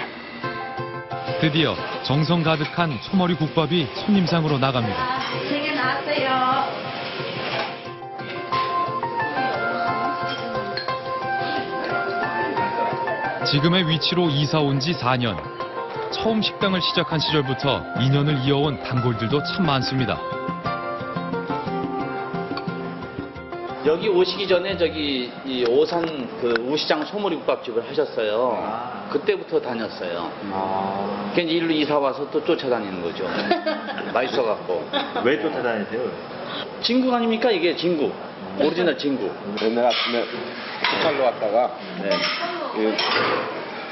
드디어 정성 가득한 소머리 국밥이 손님상으로 나갑니다. 3개 나왔어요. 지금의 위치로 이사 온 지 4년. 처음 식당을 시작한 시절부터 인연을 이어온 단골들도 참 많습니다. 여기 오시기 전에 저기 이 오산 그 우시장 소머리국밥집을 하셨어요. 그때부터 다녔어요. 그러니까 일로 이사 와서 또 쫓아다니는 거죠. 맛있어갖고. 왜 쫓아다니세요? 진국 아닙니까? 이게 진국. 오리지널 진국. 옛날 아침에 식찰로 왔다가 그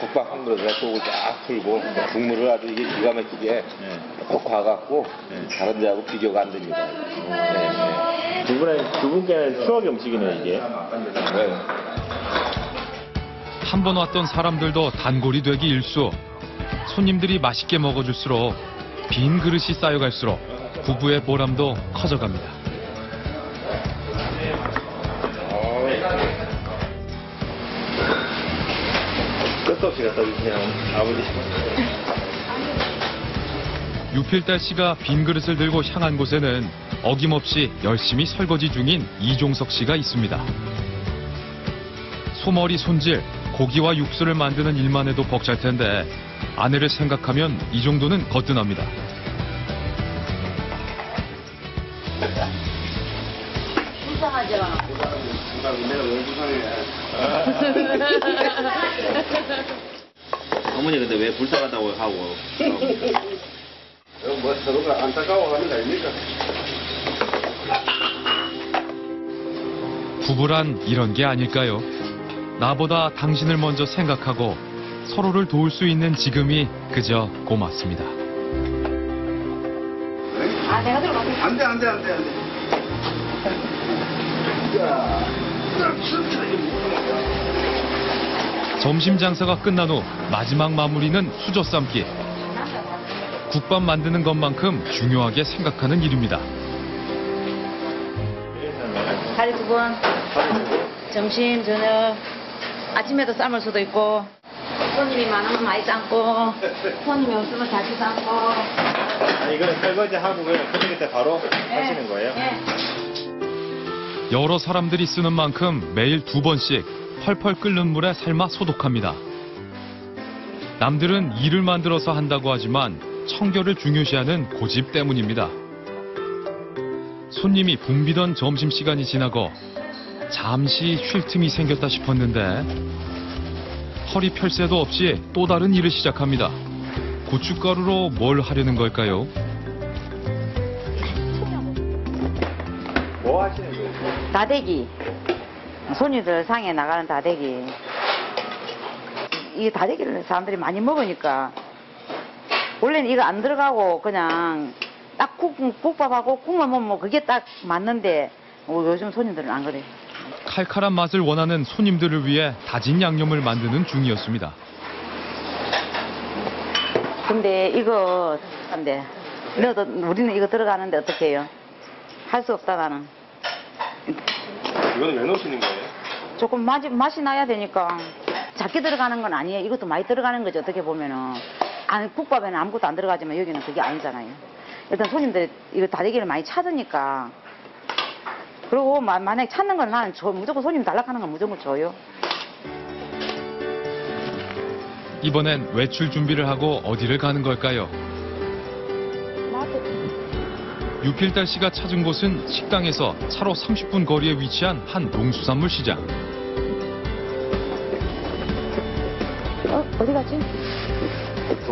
국밥 한 그릇에 속을 쫙 풀고 국물을 아주 이게 기가 막히게 꼭 과갖고 다른 데하고 비교가 안 됩니다. 두 분께는 추억의 음식이네요, 이게. 한 번 왔던 사람들도 단골이 되기 일쑤. 손님들이 맛있게 먹어줄수록 빈 그릇이 쌓여갈수록 부부의 보람도 커져갑니다. 끝도 없이 갖다 주세요, 아버지. 유필달 씨가 빈 그릇을 들고 향한 곳에는 어김없이 열심히 설거지 중인 이종석 씨가 있습니다. 소머리 손질, 고기와 육수를 만드는 일만 해도 벅찰 텐데 아내를 생각하면 이 정도는 거뜬합니다. 불쌍하죠? 내가 왜 불쌍해? 어머니 근데 왜 불쌍하다고 하고. 뭐 서로가 안타까워하는 거 아닙니까? 부부란 이런 게 아닐까요? 나보다 당신을 먼저 생각하고 서로를 도울 수 있는 지금이 그저 고맙습니다. 아, 내가 들어갈게. 안 돼. 점심 장사가 끝난 후 마지막 마무리는 수저 삶기. 국밥 만드는 것만큼 중요하게 생각하는 일입니다. 하루 2번. 점심, 저녁. 아침에도 삶을 수도 있고. 손님이 많으면 많이 삶고. 손님이 없으면 다시 삶고. 이거는 설거지 하고 그냥 그때 바로 하시는 거예요? 여러 사람들이 쓰는 만큼 매일 2번씩 펄펄 끓는 물에 삶아 소독합니다. 남들은 일을 만들어서 한다고 하지만 청결을 중요시하는 고집 때문입니다. 손님이 붐비던 점심시간이 지나고 잠시 쉴 틈이 생겼다 싶었는데 허리 펼 새도 없이 또 다른 일을 시작합니다. 고춧가루로 뭘 하려는 걸까요? 뭐 하시는 거예요? 다대기. 손님들 상에 나가는 다대기. 이 다대기를 사람들이 많이 먹으니까 원래는 이거 안 들어가고 그냥 딱 국밥하고 국물 먹으면 그게 딱 맞는데 요즘 손님들은 안 그래요. 칼칼한 맛을 원하는 손님들을 위해 다진 양념을 만드는 중이었습니다. 근데 이거 안돼. 너도 우리는 이거 들어가는데 어떻게 해요? 할 수 없다 나는. 이거는 왜 넣으시는 거예요? 조금 맛이 나야 되니까. 작게 들어가는 건 아니에요. 이것도 많이 들어가는 거죠. 어떻게 보면은. 국밥에는 아무것도 안 들어가지만 여기는 그게 아니잖아요. 일단 손님들이 이거 다대기를 많이 찾으니까. 그리고 만약에 찾는 건 나는 무조건 손님 달라하는 건 무조건 줘요. 이번엔 외출 준비를 하고 어디를 가는 걸까요? 유필달 씨가 찾은 곳은 식당에서 차로 30분 거리에 위치한 한 농수산물 시장. 어디 갔지?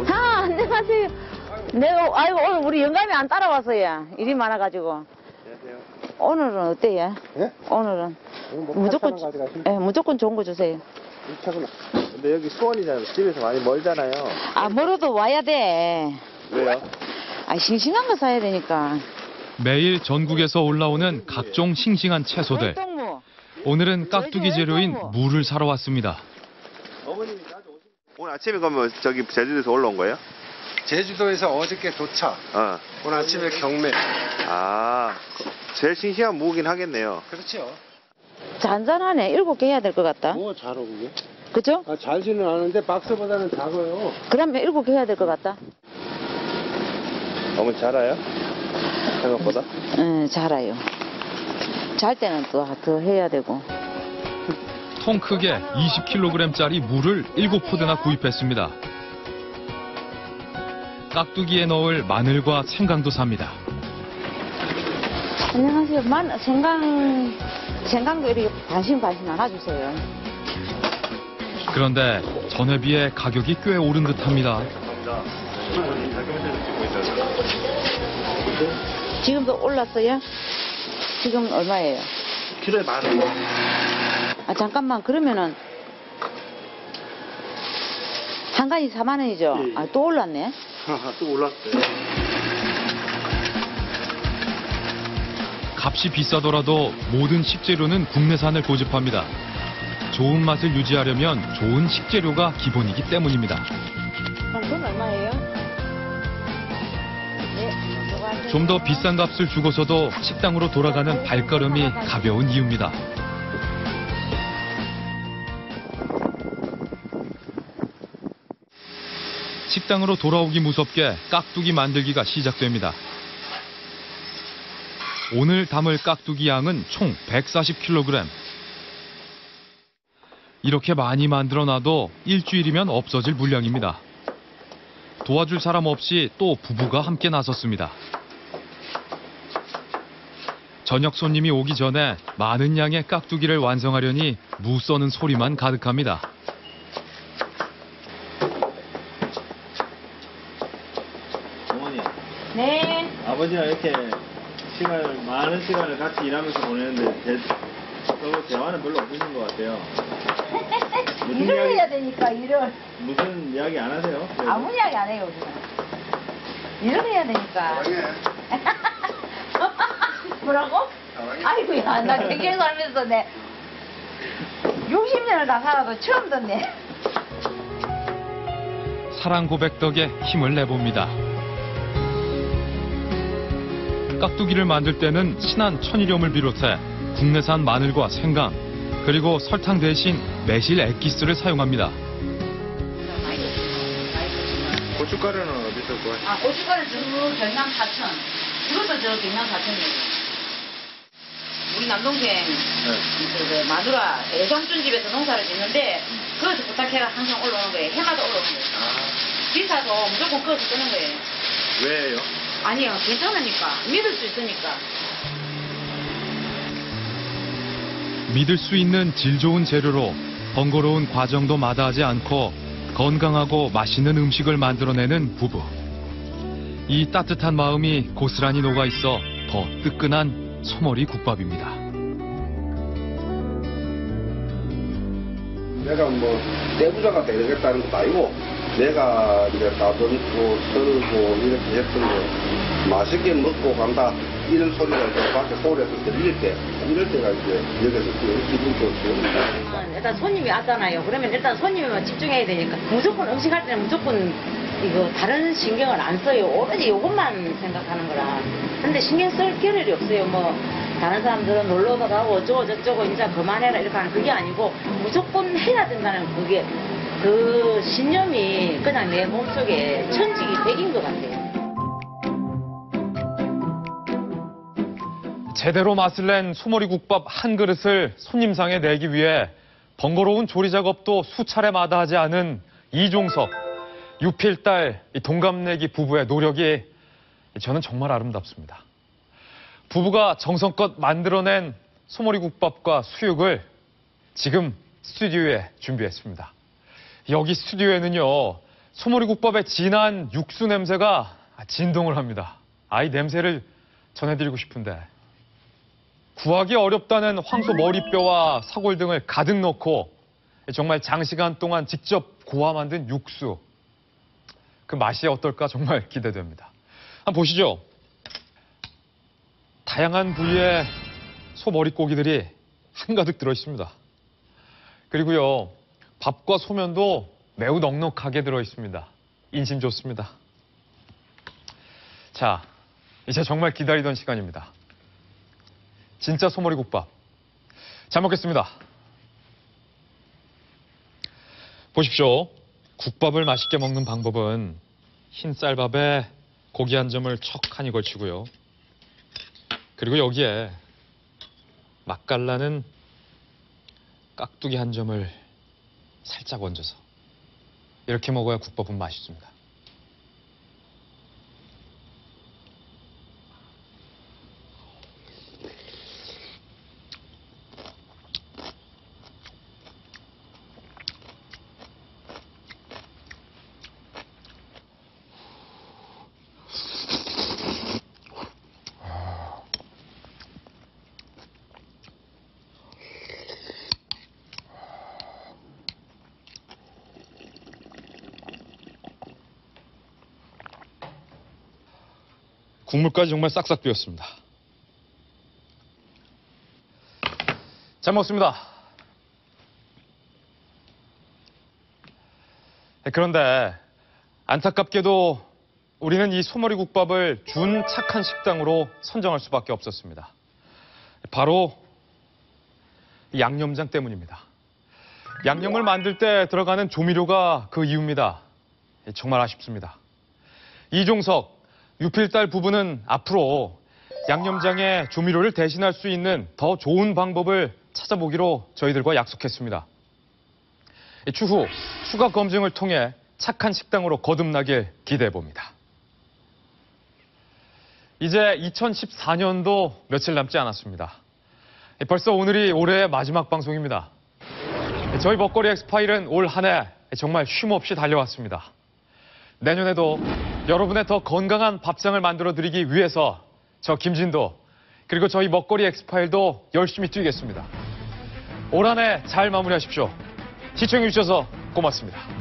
안녕하세요. 아이고, 오늘 우리 영감이 안 따라왔어요. 일이 많아가지고. 안녕하세요. 오늘은 어때요? 예? 오늘은 무조건 무조건 좋은 거 주세요. 근데 여기 수원이잖아요. 집에서 많이 멀잖아요. 멀어도 와야 돼. 왜요? 싱싱한 거 사야 되니까. 매일 전국에서 올라오는 각종 싱싱한 채소들. 오늘은 깍두기 재료인 무를 사러 왔습니다. 오늘 아침에 그러면 저기 제주도에서 올라온 거예요? 제주도에서 어저께 도착. 오늘 아침에 경매. 제일 싱싱한 무긴 하겠네요. 그렇죠. 잔잔하네. 7개 해야 될 것 같다. 뭐 잘하고 그게? 그죠? 잘지는 않은데 박스보다는 작아요. 그러면 7개 해야 될 것 같다. 어머니 잘아요? 생각보다? 응, 잘아요. 잘 때는 또 더 해야 되고. 통 크게 20kg짜리 무를 7포대나 구입했습니다. 깍두기에 넣을 마늘과 생강도 삽니다. 안녕하세요. 생강도 이렇게 반신 하나 주세요. 그런데 전에 비해 가격이 꽤 오른 듯합니다. 지금도 올랐어요? 지금 얼마예요? 키로에 10,000원. 잠깐만. 그러면은 한 간이 4만 원이죠? 예. 또 올랐네. 또 올랐어요. 값이 비싸더라도 모든 식재료는 국내산을 고집합니다. 좋은 맛을 유지하려면 좋은 식재료가 기본이기 때문입니다. 돈 얼마예요? 좀 더 비싼 값을 주고서도 식당으로 돌아가는 발걸음이 가벼운 이유입니다. 식당으로 돌아오기 무섭게 깍두기 만들기가 시작됩니다. 오늘 담을 깍두기 양은 총 140kg. 이렇게 많이 만들어놔도 일주일이면 없어질 물량입니다. 도와줄 사람 없이 또 부부가 함께 나섰습니다. 저녁 손님이 오기 전에 많은 양의 깍두기를 완성하려니 무 써는 소리만 가득합니다. 어머니. 네. 아버지랑 이렇게 많은 시간을 같이 일하면서 보내는데 서로 대화는 별로 없으신 것 같아요. 일을 해야 되니까 일을. 무슨 이야기 안 하세요? 아무 이야기 안 해요. 일을 해야 되니까. 뭐라고? 아이고야, 나 경기에 살면서 60년을 다 살아도 처음 듣네. 사랑 고백 덕에 힘을 내봅니다. 깍두기를 만들 때는 신한 천일염을 비롯해 국내산 마늘과 생강, 그리고 설탕 대신 매실 액기스를 사용합니다. 고춧가루는 어디서 구하세요? 고춧가루 경남 사천. 이것도 저 경남 사천이에요. 우리 남동생 마누라 애삼촌 집에서 농사를 짓는데 그것을 부탁해가 항상 올라오는 거예요. 해마다 올라오는 거예요. 비싸도 무조건 그것을 쓰는 거예요. 왜요? 아니요, 괜찮으니까. 믿을 수 있으니까. 믿을 수 있는 질 좋은 재료로 번거로운 과정도 마다하지 않고 건강하고 맛있는 음식을 만들어내는 부부. 이 따뜻한 마음이 고스란히 녹아있어 더 뜨끈한 소머리 국밥입니다. 내가 뭐 떼부자가 되겠다는 것도 아니고 내가 이제 따듬고 썰고 이렇게 했던 거 맛있게 먹고 간다 이런 소리가 이제 밖에 서울에서 들릴 때 이럴 때가 이제 여기서 기분 좋죠. 일단 손님이 왔잖아요. 그러면 일단 손님에만 집중해야 되니까 무조건 음식할 때는 무조건 이거 다른 신경을 안 써요. 오로지 이것만 생각하는 거라. 근데 신경 쓸 겨를이 없어요. 뭐 다른 사람들은 놀러도 가고 어쩌고 저쩌고 이제 그만해라 이렇게 하는 그게 아니고 무조건 해야 된다는 그게 그 신념이 그냥 내 몸속에 천직이 백인 것 같아요. 제대로 맛을 낸 소머리 국밥 한 그릇을 손님상에 내기 위해 번거로운 조리 작업도 수차례 마다하지 않은 이종석, 유필달 동갑내기 부부의 노력이 저는 정말 아름답습니다. 부부가 정성껏 만들어낸 소머리 국밥과 수육을 지금 스튜디오에 준비했습니다. 여기 스튜디오에는요, 소머리 국밥의 진한 육수 냄새가 진동을 합니다. 이 냄새를 전해드리고 싶은데 구하기 어렵다는 황소 머리뼈와 사골 등을 가득 넣고 정말 장시간 동안 직접 고아 만든 육수. 그 맛이 어떨까 정말 기대됩니다. 한번 보시죠. 다양한 부위의 소 머릿고기들이 한가득 들어있습니다. 그리고요, 밥과 소면도 매우 넉넉하게 들어있습니다. 인심 좋습니다. 자, 이제 정말 기다리던 시간입니다. 진짜 소머리 국밥. 잘 먹겠습니다. 보십시오. 국밥을 맛있게 먹는 방법은 흰 쌀밥에 고기 한 점을 척하니 걸치고요. 그리고 여기에 맛깔나는 깍두기 한 점을 살짝 얹어서 이렇게 먹어야 국밥은 맛있습니다. 국물까지 정말 싹싹 비었습니다. 잘 먹습니다. 그런데 안타깝게도 우리는 이 소머리 국밥을 준 착한 식당으로 선정할 수밖에 없었습니다. 바로 양념장 때문입니다. 양념을 만들 때 들어가는 조미료가 그 이유입니다. 정말 아쉽습니다. 이종석, 유필달 부부는 앞으로 양념장에 조미료를 대신할 수 있는 더 좋은 방법을 찾아보기로 저희들과 약속했습니다. 추후 추가 검증을 통해 착한 식당으로 거듭나길 기대해봅니다. 이제 2014년도 며칠 남지 않았습니다. 벌써 오늘이 올해의 마지막 방송입니다. 저희 먹거리 엑스파일은 올 한 해 정말 쉼없이 달려왔습니다. 내년에도 여러분의 더 건강한 밥상을 만들어드리기 위해서 저 김진도 그리고 저희 먹거리 엑스파일도 열심히 뛰겠습니다. 올 한 해 잘 마무리하십시오. 시청해주셔서 고맙습니다.